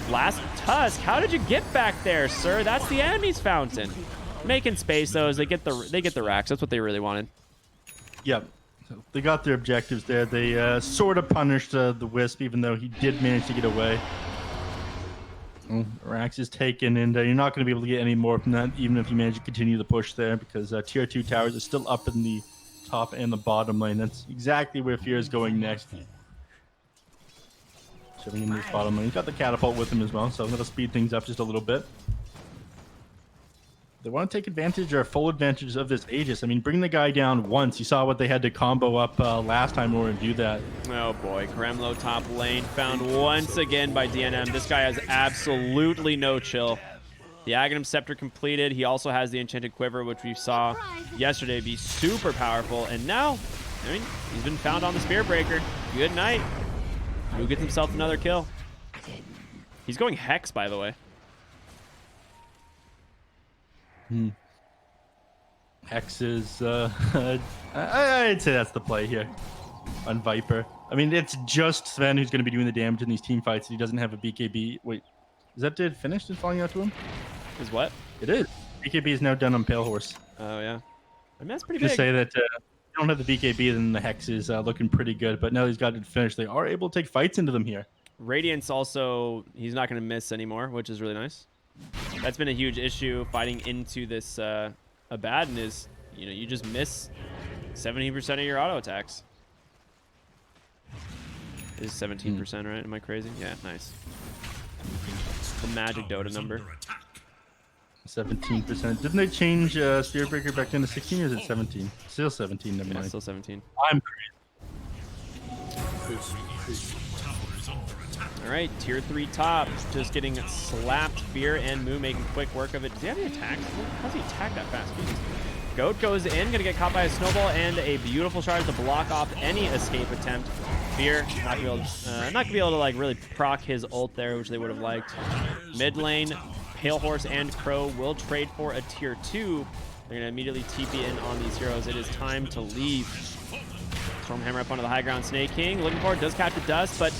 Last Tusk, how did you get back there, sir? That's the enemy's fountain. Making space though, as they get the racks. That's what they really wanted. Yep, so they got their objectives there. They sort of punished the Wisp, even though he did manage to get away. Rax is taken, and you're not going to be able to get any more from that, even if you manage to continue the push there, because tier 2 towers are still up in the top and the bottom lane. That's exactly where Fear is going next. Shoving in this bottom lane. He's got the catapult with him as well, so that'll speed things up just a little bit. They want to take advantage or full advantage of this Aegis. I mean, bring the guy down once. You saw what they had to combo up last time in order to do that. Oh boy, Gremlo top lane found once again by DNM. This guy has absolutely no chill. The Aghanim Scepter completed. He also has the Enchanted Quiver, which we saw yesterday be super powerful. And now, I mean, he's been found on the Spirit Breaker. Good night. Who gets himself another kill? He's going Hex, by the way. Hex is, I'd say that's the play here on Viper. I mean, it's just Sven who's going to be doing the damage in these team fights. He doesn't have a BKB. Wait, is that dude finished and falling out to him? Is what? It is. BKB is now done on Pale Horse. Oh, yeah. I mean, that's pretty Just big. say that if you don't have the BKB, then the Hex is looking pretty good. But now he's got it finished. They are able to take fights into them here. Radiance also, he's not going to miss anymore, which is really nice. That's been a huge issue fighting into this Abaddon is, you know, you just miss 70% of your auto attacks. Is 17%, right? Am I crazy? Yeah, nice. The magic Dota number. 17%. Didn't they change Spirit Breaker back down to 16 or is it 17? Still 17, never Yeah, mind. still 17. I'm crazy. All right, tier 3 top, just getting slapped. Fear and Moo making quick work of it. Does he have any attacks? How's he attack that fast? Jesus. Goat goes in, gonna get caught by a snowball and a beautiful charge to block off any escape attempt. Fear not gonna be able to like really proc his ult there, which they would have liked. Mid lane, Pale Horse and Crow will trade for a tier 2. They're gonna immediately TP in on these heroes. It is time to leave. Stormhammer up onto the high ground. Snake King looking for it, does catch the dust, but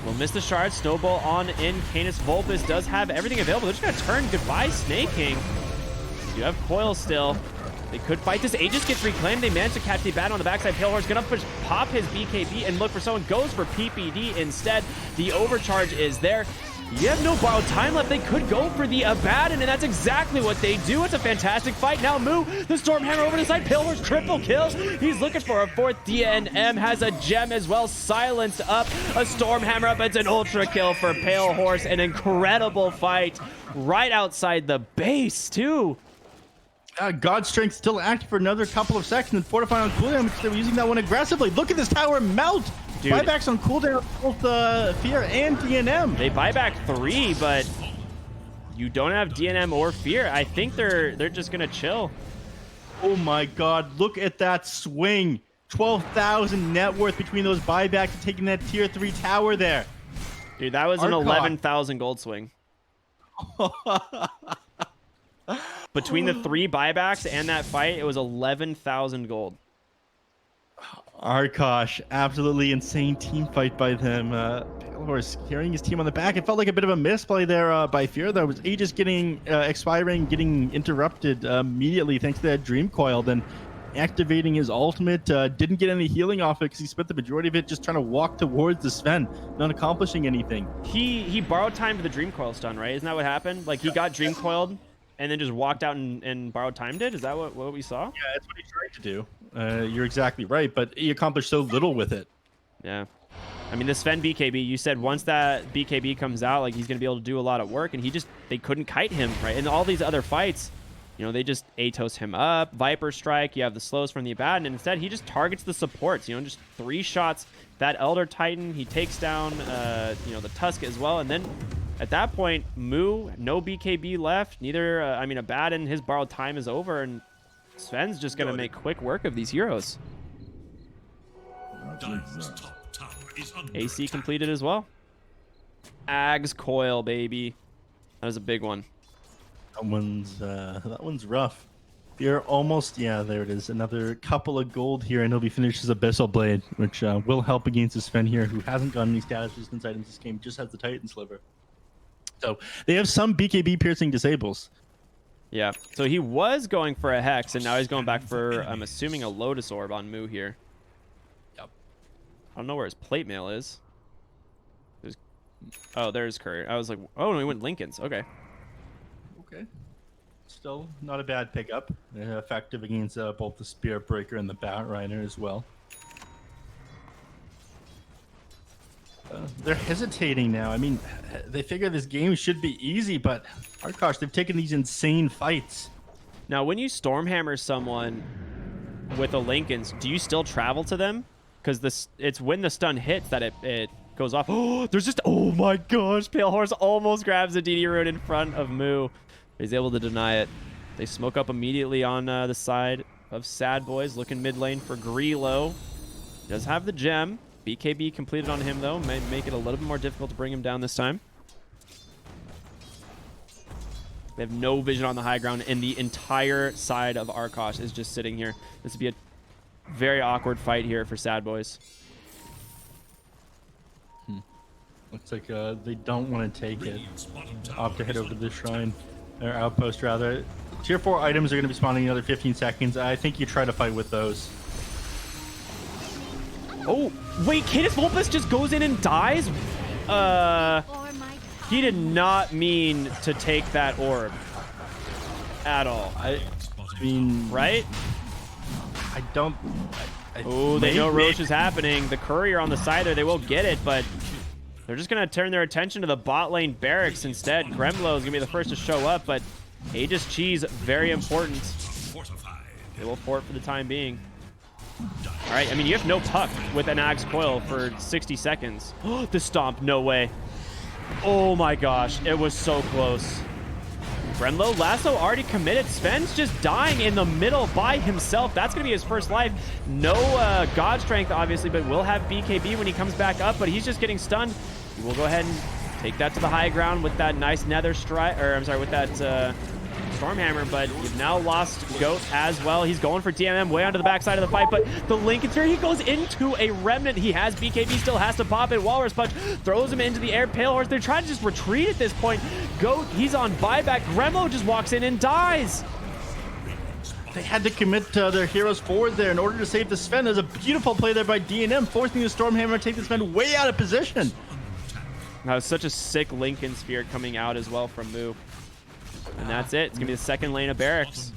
will miss the shard. Snowball on in. Canis Vulpus does have everything available. They're just gonna turn goodbye Snake King. You have Coil still. They could fight this. Aegis gets reclaimed. They managed to catch the bat on the backside. Pale Horse gonna pop his BKB and look for someone. Goes for PPD instead. The overcharge is there. You have no borrowed time left. They could go for the Abaddon, and that's exactly what they do. It's a fantastic fight. Now Moo, the Stormhammer over the side. Pale Horse triple kill. He's looking for a 4th. DNM has a gem as well. Silenced up. A Stormhammer up. It's an ultra kill for Pale Horse. An incredible fight right outside the base, too. God's Strength still active for another couple of seconds and fortify on cooldown because they were using that one aggressively. Look at this tower melt! Dude. Buybacks on cooldown, both Fear and DNM. They buy back 3, but you don't have DNM or Fear. I think they're just gonna chill. Oh my God, look at that swing. 12,000 net worth between those buybacks and taking that tier 3 tower there. Dude, that was an Arkosh. 11,000 gold swing. Between the 3 buybacks and that fight, it was 11,000 gold. Arkosh, absolutely insane team fight by them. Pale Horse carrying his team on the back. It felt like a bit of a misplay there by Fear. There was Aegis getting expiring, getting interrupted immediately thanks to that Dream Coil. Then activating his ultimate, didn't get any healing off it because he spent the majority of it just trying to walk towards the Sven, not accomplishing anything. He borrowed time to the Dream Coil stun, right? Isn't that what happened? Like he got Dream Coiled and then just walked out and borrowed time did? Is that what we saw? Yeah, that's what he tried to do. You're exactly right, but he accomplished so little with it. Yeah. I mean, the Sven BKB, you said once that BKB comes out, like he's going to be able to do a lot of work, and they couldn't kite him, right? In all these other fights, you know, they just Atos him up, Viper Strike, you have the slows from the Abaddon, and instead he just targets the supports, you know, just 3 shots. That Elder Titan, he takes down, you know, the Tusk as well, and then at that point, Moo, no BKB left, neither, I mean, Abaddon, his borrowed time is over, and Sven's just going to make quick work of these heroes. Dire's top tower is under AC attack. completed as well. Ag's Coil, baby. That was a big one. That one's rough. You're almost, yeah, there it is. Another couple of gold here, and he'll be finished as Abyssal Blade, which will help against the Sven here, who hasn't gotten any status resistance items this game, just has the Titan Sliver. So they have some BKB piercing disables. Yeah, so he was going for a Hex, and now he's going back for, I'm assuming, a Lotus Orb on Moo here. Yep. I don't know where his plate mail is. Oh, there's Courier. I was like, oh, no, he went Lincoln's. Okay. Okay. Still not a bad pickup. Effective against both the Spirit Breaker and the Bat Rider as well. They're hesitating now. I mean, they figure this game should be easy, but Arkosh, they've taken these insane fights. Now, when you Stormhammer someone with a Lincoln's, do you still travel to them? Because it's when the stun hits that it goes off. Oh, there's just, oh my gosh, Pale Horse almost grabs a DD rune in front of Moo. He's able to deny it. They smoke up immediately on the side of Sadboys, looking mid lane for Greelo. Does have the gem. BKB completed on him, though. May make it a little bit more difficult to bring him down this time. They have no vision on the high ground, and the entire side of Arkosh is just sitting here. This would be a very awkward fight here for Sadboys. Looks like they don't want to take it. Opt to head over to the shrine, or outpost rather. Tier 4 items are going to be spawning in another 15 seconds. I think you try to fight with those. Oh, wait, Canis Vulpus just goes in and dies? He did not mean to take that orb at all. I mean, right? I don't... Oh, they know Roche is happening. The courier on the side there, they will get it, but they're just going to turn their attention to the bot lane barracks instead. Gremlo is going to be the first to show up, but Aegis Cheese, very important. They will fort for the time being. All right, I mean, you have no puck with an Ag's Coil for 60 seconds. Oh, the stomp, no way. Oh my gosh, it was so close. Gremlo, lasso already committed. Sven's just dying in the middle by himself. That's going to be his first life. No God Strength, obviously, but will have BKB when he comes back up, but he's just getting stunned. He will go ahead and take that to the high ground with that nice Nether Strike, or I'm sorry, with that Stormhammer, but you've now lost Goat as well. He's going for DMM way onto the backside of the fight, but the Lincoln Sphere, he goes into a Remnant. He has BKB, still has to pop it. Walrus Punch throws him into the air. Pale Horse, they're trying to just retreat at this point. Goat, he's on buyback. Gremlo just walks in and dies. They had to commit their heroes forward there in order to save the Sven. There's a beautiful play there by DNM, forcing the Stormhammer to take the Sven way out of position. That was such a sick Lincoln Sphere coming out as well from Moo. And that's it. It's going to be the second lane of barracks.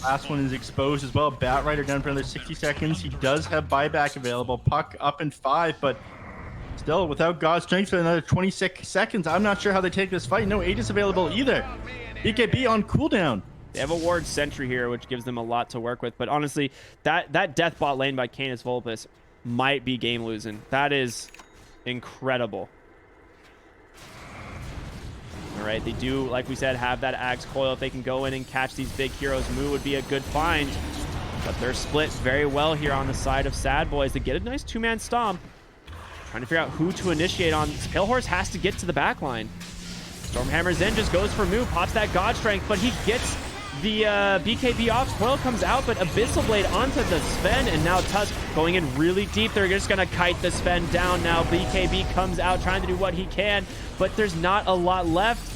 Last one is exposed as well. Bat Rider down for another 60 seconds. He does have buyback available. Puck up in 5, but still without God Strength for another 26 seconds. I'm not sure how they take this fight. No Aegis available either. BKB on cooldown. They have a Ward Sentry here, which gives them a lot to work with. But honestly, that death bot lane by Canis Vulpus might be game losing. That is incredible. All right, they do, like we said, have that Ag's Coil. If they can go in and catch these big heroes, Moo would be a good find. But they're split very well here on the side of Sadboys. They get a nice two-man stomp. Trying to figure out who to initiate on. Pale Horse has to get to the back line. Stormhammer's in, just goes for Moo, pops that God Strength, but he gets the BKB off. Coil comes out, but Abyssal Blade onto the Sven, and now Tusk going in really deep. They're just going to kite the Sven down now. BKB comes out trying to do what he can, but there's not a lot left.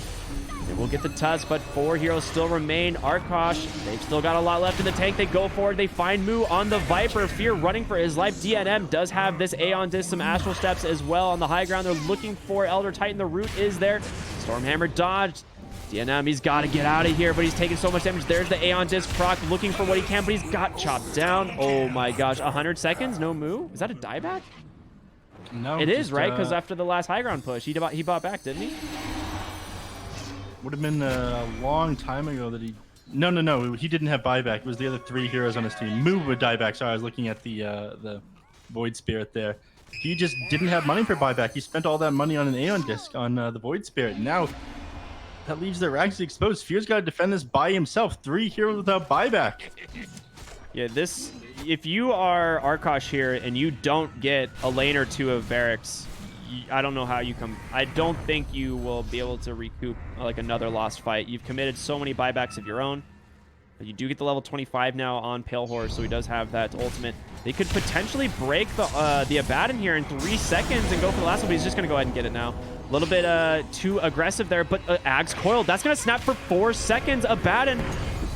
They will get the Tusk, but 4 heroes still remain. Arkosh, they've still got a lot left in the tank. They go forward. They find Moo on the Viper. Fear running for his life. DNM does have this Aeon Disc, some Astral Steps as well on the high ground. They're looking for Elder Titan. The root is there. Stormhammer dodged. DNM, he's got to get out of here, but he's taking so much damage. There's the Aeon Disc proc, looking for what he can, but he's got chopped down. Oh my gosh, 100 seconds, no Moo? Is that a dieback? No. It is, right? Because after the last high ground push, he bought back, didn't he? Would have been a long time ago that he... No. He didn't have buyback. It was the other 3 heroes on his team. Moo would die back. Sorry, I was looking at the Void Spirit there. He just didn't have money for buyback. He spent all that money on an Aeon Disc on the Void Spirit. Now, that leaves their ranks exposed. Fear's got to defend this by himself. 3 heroes without buyback. Yeah, this... If you are Arkosh here and you don't get a lane or 2 of barracks, I don't know how you come... I don't think you will be able to recoup like another lost fight. You've committed so many buybacks of your own. But you do get the level 25 now on Pale Horse, so he does have that ultimate. They could potentially break the Abaddon here in 3 seconds and go for the last one, but he's just going to go ahead and get it now. A little bit too aggressive there, but Ag's Coil, that's going to snap for 4 seconds. Abaddon,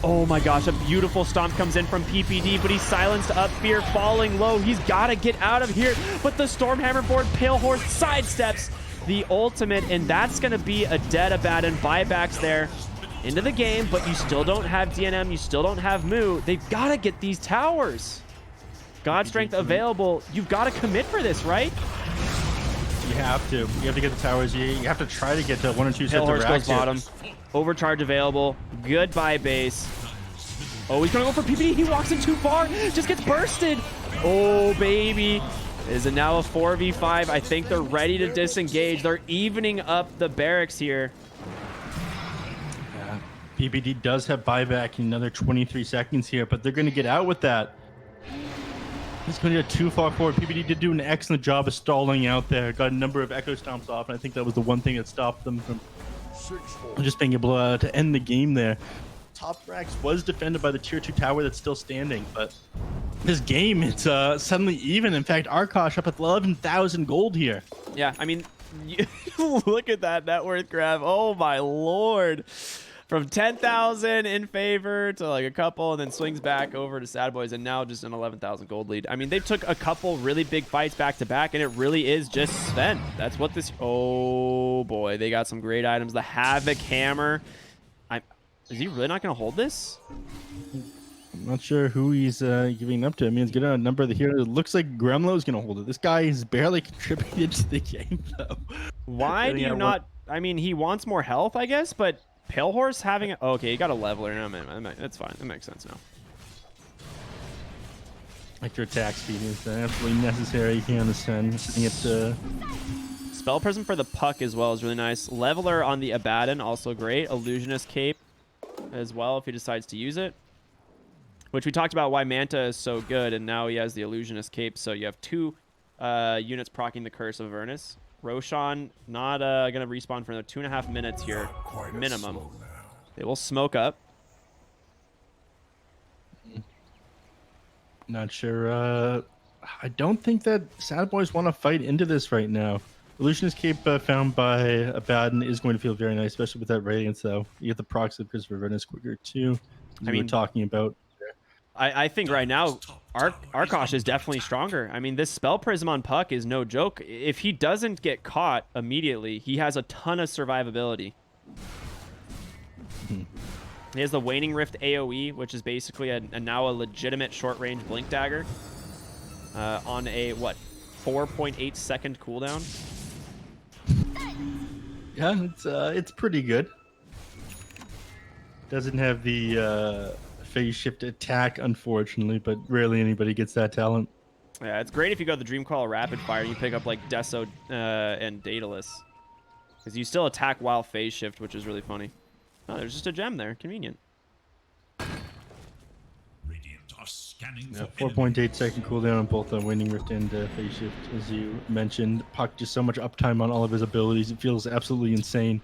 oh my gosh, a beautiful stomp comes in from PPD, but he's silenced up. Fear falling low. He's got to get out of here, but the Stormhammer board, Pale Horse sidesteps the ultimate, and that's going to be a dead Abaddon. Buybacks there into the game, but you still don't have DNM, you still don't have Moo. They've got to get these towers. God Strength available. You've got to commit for this, right? You have to. You have to get the towers. You have to try to get to 1 or 2 sets of racks. Goes bottom. Overcharge available. Goodbye base. Oh, he's going to go for PPD. He walks in too far. Just gets bursted. Oh, baby. Is it now a 4v5? I think they're ready to disengage. They're evening up the barracks here. PPD does have buyback in another 23 seconds here, but they're going to get out with that. He's going to get too far forward. PPD did do an excellent job of stalling out there. Got a number of Echo Stomps off, and I think that was the one thing that stopped them from just being able to end the game there. Top Rax was defended by the tier 2 tower that's still standing, but this game, it's suddenly even. In fact, Arkosh up at 11,000 gold here. Yeah, I mean, look at that net worth grab. Oh my lord. From 10,000 in favor to like a couple, and then swings back over to Sadboys, and now just an 11,000 gold lead. I mean, they took a couple really big fights back to back, and it really is just Sven. That's what this... Oh boy, they got some great items. The Havoc Hammer. Is he really not going to hold this? I'm not sure who he's giving up to. I mean, he's going to number the hero. It looks like Gremlo's going to hold it. This guy has barely contributed to the game, though. Why do you not... I mean, he wants more health, I guess, but Pale Horse having... Oh, okay, he got a leveler. No, man, that's fine. That makes sense now. Extra attack speed is absolutely necessary here on the Sen. Sitting at Spell Prism for the Puck as well is really nice. Leveler on the Abaddon, also great. Illusionist Cape as well if he decides to use it. Which we talked about why Manta is so good, and now he has the Illusionist Cape, so you have 2 units proccing the Curse of Avernus. Roshan not going to respawn for another 2.5 minutes here, minimum. They will smoke up. Not sure. I don't think that Sadboys want to fight into this right now. Illusionist Cape found by Abaddon is going to feel very nice, especially with that Radiance, though. You get the procs of Curse of Avernus quicker, too. I mean, we're talking about... I think right now, Arkosh is definitely stronger. I mean, this Spell Prism on Puck is no joke. If he doesn't get caught immediately, he has a ton of survivability. He has the Waning Rift AoE, which is basically now a legitimate short-range Blink Dagger on a, what, 4.8 second cooldown? Yeah, it's pretty good. Doesn't have the... phase shift attack, unfortunately, but rarely anybody gets that talent. Yeah, it's great if you go the Dreamcall Rapid Fire and you pick up like Deso and Daedalus, because you still attack while phase shift, which is really funny. Oh, there's just a gem there, convenient. Radiant are scanning Yeah, for 4.8 second cooldown on both Waning Rift and phase shift, as you mentioned. Puck just so much uptime on all of his abilities. It feels absolutely insane.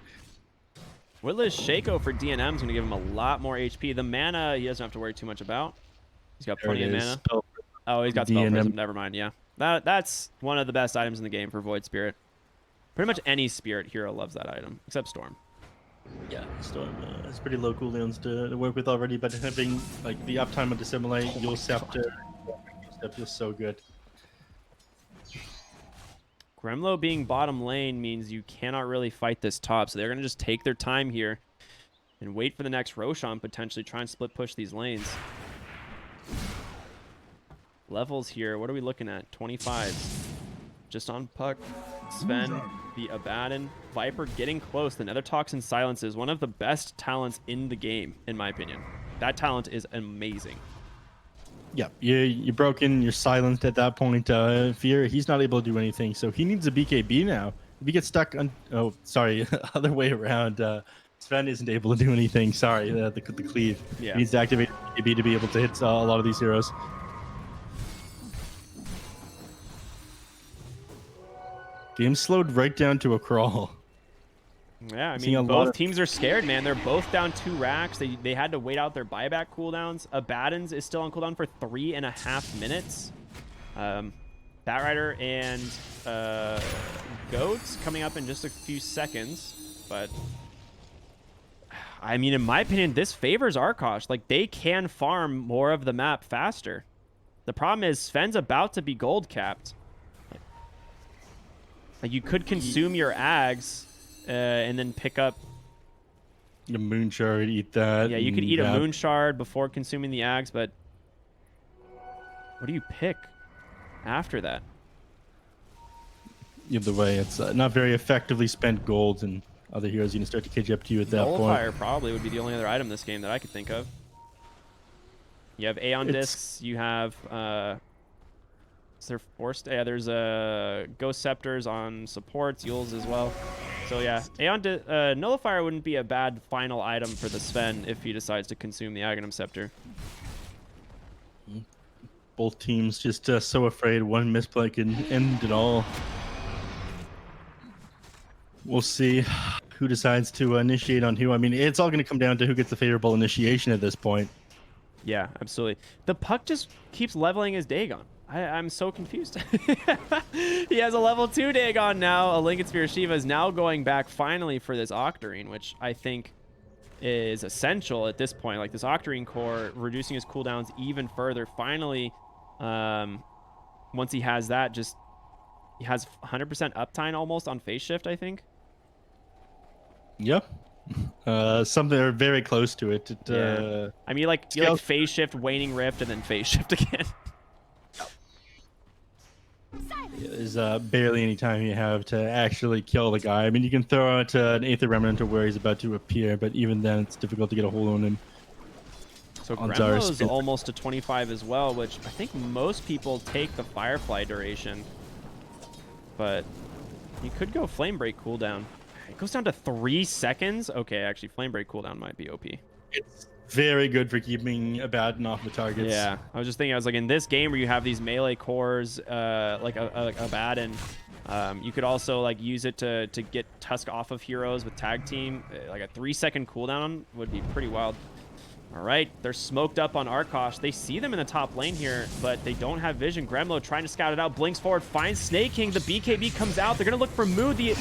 Witless Shaco for DNM is going to give him a lot more HP. The mana, he doesn't have to worry too much about. He's got plenty of mana. Oh, he's got Spell Prism. Never mind, yeah. That's one of the best items in the game for Void Spirit. Pretty much any Spirit hero loves that item, except Storm. Yeah, Storm has pretty low cooldowns to work with already, but having like the uptime of Dissimulate, Yule Scepter feels so good. Gremlo being bottom lane means you cannot really fight this top, so they're going to just take their time here and wait for the next Roshan, potentially try and split push these lanes. Levels here, what are we looking at? 25s. Just on Puck, Sven, the Abaddon, Viper getting close. The Nether Toxin Silence is one of the best talents in the game, in my opinion. That talent is amazing. Yeah, you're broken, you're silenced at that point. Fear, he's not able to do anything, so he needs a BKB now. If he gets stuck on... Oh, sorry, other way around. Sven isn't able to do anything. Sorry, the cleave. Yeah. He needs to activate BKB to be able to hit a lot of these heroes. Game slowed right down to a crawl. Yeah, I mean, both teams are scared, man. They're both down 2 racks. They had to wait out their buyback cooldowns. Abaddon's is still on cooldown for 3.5 minutes. Batrider and Goats coming up in just a few seconds. But, I mean, in my opinion, this favors Arkosh. Like, they can farm more of the map faster. The problem is Sven's about to be gold capped. Like, you could consume your Ags... and then pick up a Moon Shard, eat that. Yeah, you could eat a Moon Shard before consuming the Ags, but what do you pick after that? Either way, it's not very effectively spent gold, and other heroes are going to start to catch up to you at that point. Nullifier probably would be the only other item this game that I could think of. You have Aeon Discs, you have... is there forced? Yeah, there's Ghost Scepters on supports, Yules as well. So yeah, Nullifier wouldn't be a bad final item for the Sven if he decides to consume the Aghanim Scepter. Both teams just so afraid one misplay can end it all. We'll see who decides to initiate on who. I mean, it's all going to come down to who gets the favorable initiation at this point. Yeah, absolutely. The puck just keeps leveling his Dagon. I'm so confused. He has a level 2 Dagon now. A Lincoln Sphere Shiva is now going back finally for this Octarine, which I think is essential at this point. Like this Octarine core, reducing his cooldowns even further. Finally, once he has that, just he has 100% uptime almost on phase shift, I think. Yep. Something very close to it. Yeah. I mean, like phase shift, waning rift, and then phase shift again. There's barely any time you have to actually kill the guy. I mean, you can throw out an Aether Remnant to where he's about to appear, but even then, it's difficult to get a hold on him. So Gremlo's almost to 25 as well, which I think most people take the Firefly duration. But you could go Flame Break cooldown. It goes down to 3 seconds. Okay, actually, Flame Break cooldown might be OP. It's very good for keeping Abaddon off the targets. Yeah, I was just thinking, I was like, in this game where you have these melee cores, like Abaddon, you could also like use it to get Tusk off of heroes with tag team. Like a 3-second cooldown would be pretty wild. All right, they're smoked up on Arkosh. They see them in the top lane here, but they don't have vision. Gremlo trying to scout it out, blinks forward, finds Snake King. The BKB comes out. They're going to look for Mood. The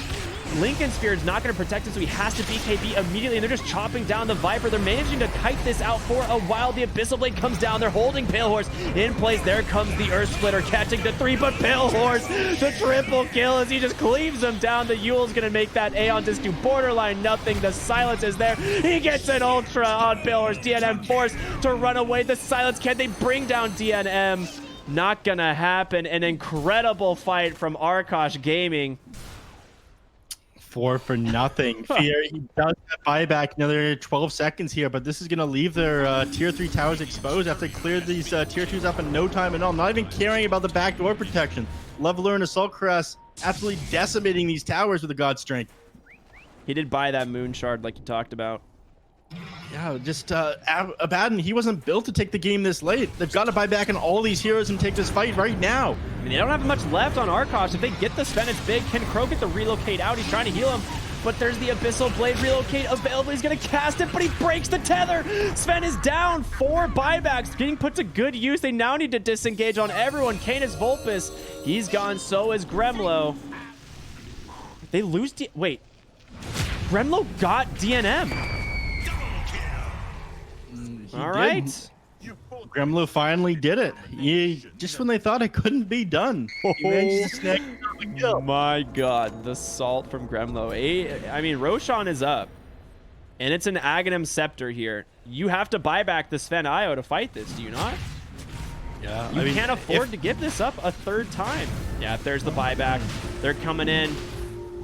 Lincoln Sphere is not going to protect him, so he has to BKB immediately, and they're just chopping down the Viper. They're managing to kite this out for a while. The Abyssal Blade comes down. They're holding Pale Horse in place. There comes the Earth Splitter, catching the 3, but Pale Horse, the triple kill as he just cleaves them down. The Yule's going to make that Aeon just do borderline nothing. The silence is there. He gets an Ultra on Pale Horse. DNM forced to run away. The silence, can they bring down DNM? Not going to happen. An incredible fight from Arkosh Gaming. 4 for nothing. Fear, he does have buyback another 12 seconds here, but this is going to leave their tier 3 towers exposed after they cleared these tier 2s up in no time at all. Not even caring about the backdoor protection. Leveler and Assault Crest absolutely decimating these towers with the God Strength. He did buy that Moon Shard like you talked about. Yeah, just Abaddon, he wasn't built to take the game this late. They've got to buy back on all these heroes and take this fight right now. I mean, they don't have much left on Arkosh. If they get the Sven, it's big. Can Crow get the relocate out? He's trying to heal him, but there's the Abyssal Blade relocate available. He's going to cast it, but he breaks the tether. Sven is down. 4 buybacks getting put to good use. They now need to disengage on everyone. Canis Vulpus, he's gone. So is Gremlo. They lose. Wait, Gremlo got DNM. All right. Gremlo finally did it. Just when they thought it couldn't be done. He managed to snag the kill. My God, the salt from Gremlo. I mean, Roshan is up, and it's an Aghanim Scepter here. You have to buy back the Sven Io to fight this, do you not? Yeah, You can't afford to give this up a 3rd time. Yeah, there's the buyback. They're coming in.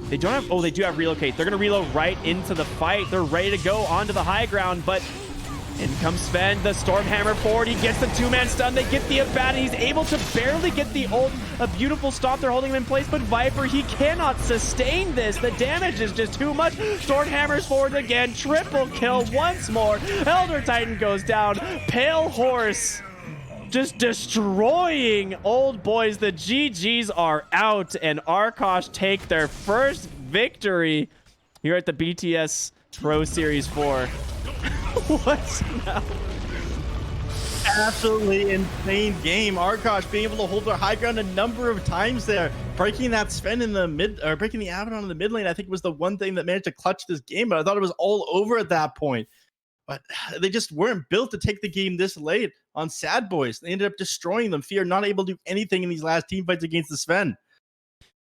They don't have... Oh, they do have relocate. They're going to reload right into the fight. They're ready to go onto the high ground, but... in comes Sven, the Stormhammer forward. He gets the 2-man stun. They get the Abaddon. He's able to barely get the ult. A beautiful stop. They're holding him in place, but Viper, he cannot sustain this. The damage is just too much. Stormhammer's forward again. Triple kill once more. Elder Titan goes down. Pale Horse just destroying Old Boys. The GGs are out, and Arkosh take their first victory here at the BTS Pro Series 4. What now? Absolutely insane game. Arkosh being able to hold their high ground a number of times there, breaking that Sven in the mid, or breaking the Abaddon in the mid lane. I think was the one thing that managed to clutch this game, but I thought it was all over at that point. But they just weren't built to take the game this late on Sadboys. They ended up destroying them. Fear not able to do anything in these last team fights against the Sven.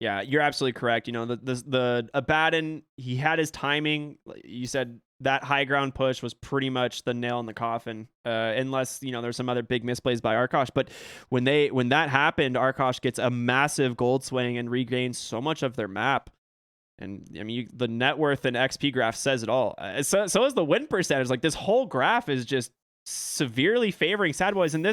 Yeah, you're absolutely correct. You know, the Abaddon, he had his timing. You said that high ground push was pretty much the nail in the coffin, unless, you know, there's some other big misplays by Arkosh. But when that happened, Arkosh gets a massive gold swing and regains so much of their map. And I mean, the net worth and XP graph says it all. So is the win percentage. Like, this whole graph is just severely favoring Sadboys. And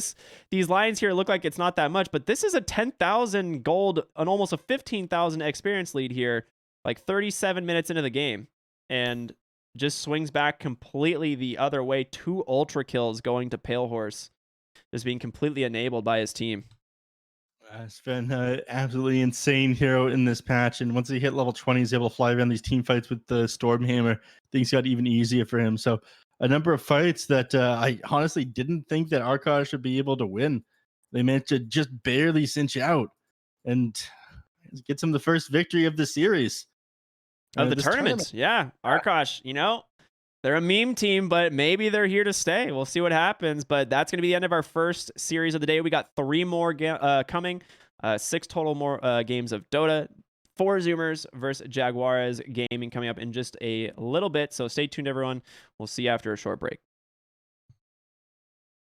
these lines here look like it's not that much, but this is a 10,000 gold and almost a 15,000 experience lead here, like 37 minutes into the game, and just swings back completely the other way. 2 ultra kills going to Pale Horse, just being completely enabled by his team. It's been absolutely insane hero in this patch, and once he hit level 20, he's able to fly around these team fights with the Stormhammer. Things got even easier for him. So a number of fights that I honestly didn't think that Arkosh should be able to win. They managed to just barely cinch out and gets him the first victory of the series. Of the This tournament. Yeah. Arkosh, they're a meme team, but maybe they're here to stay. We'll see what happens. But that's going to be the end of our first series of the day. We got 3 more coming, 6 total more games of Dota. 4 Zoomers versus Jaguares gaming coming up in just a little bit. So stay tuned, everyone. We'll see you after a short break.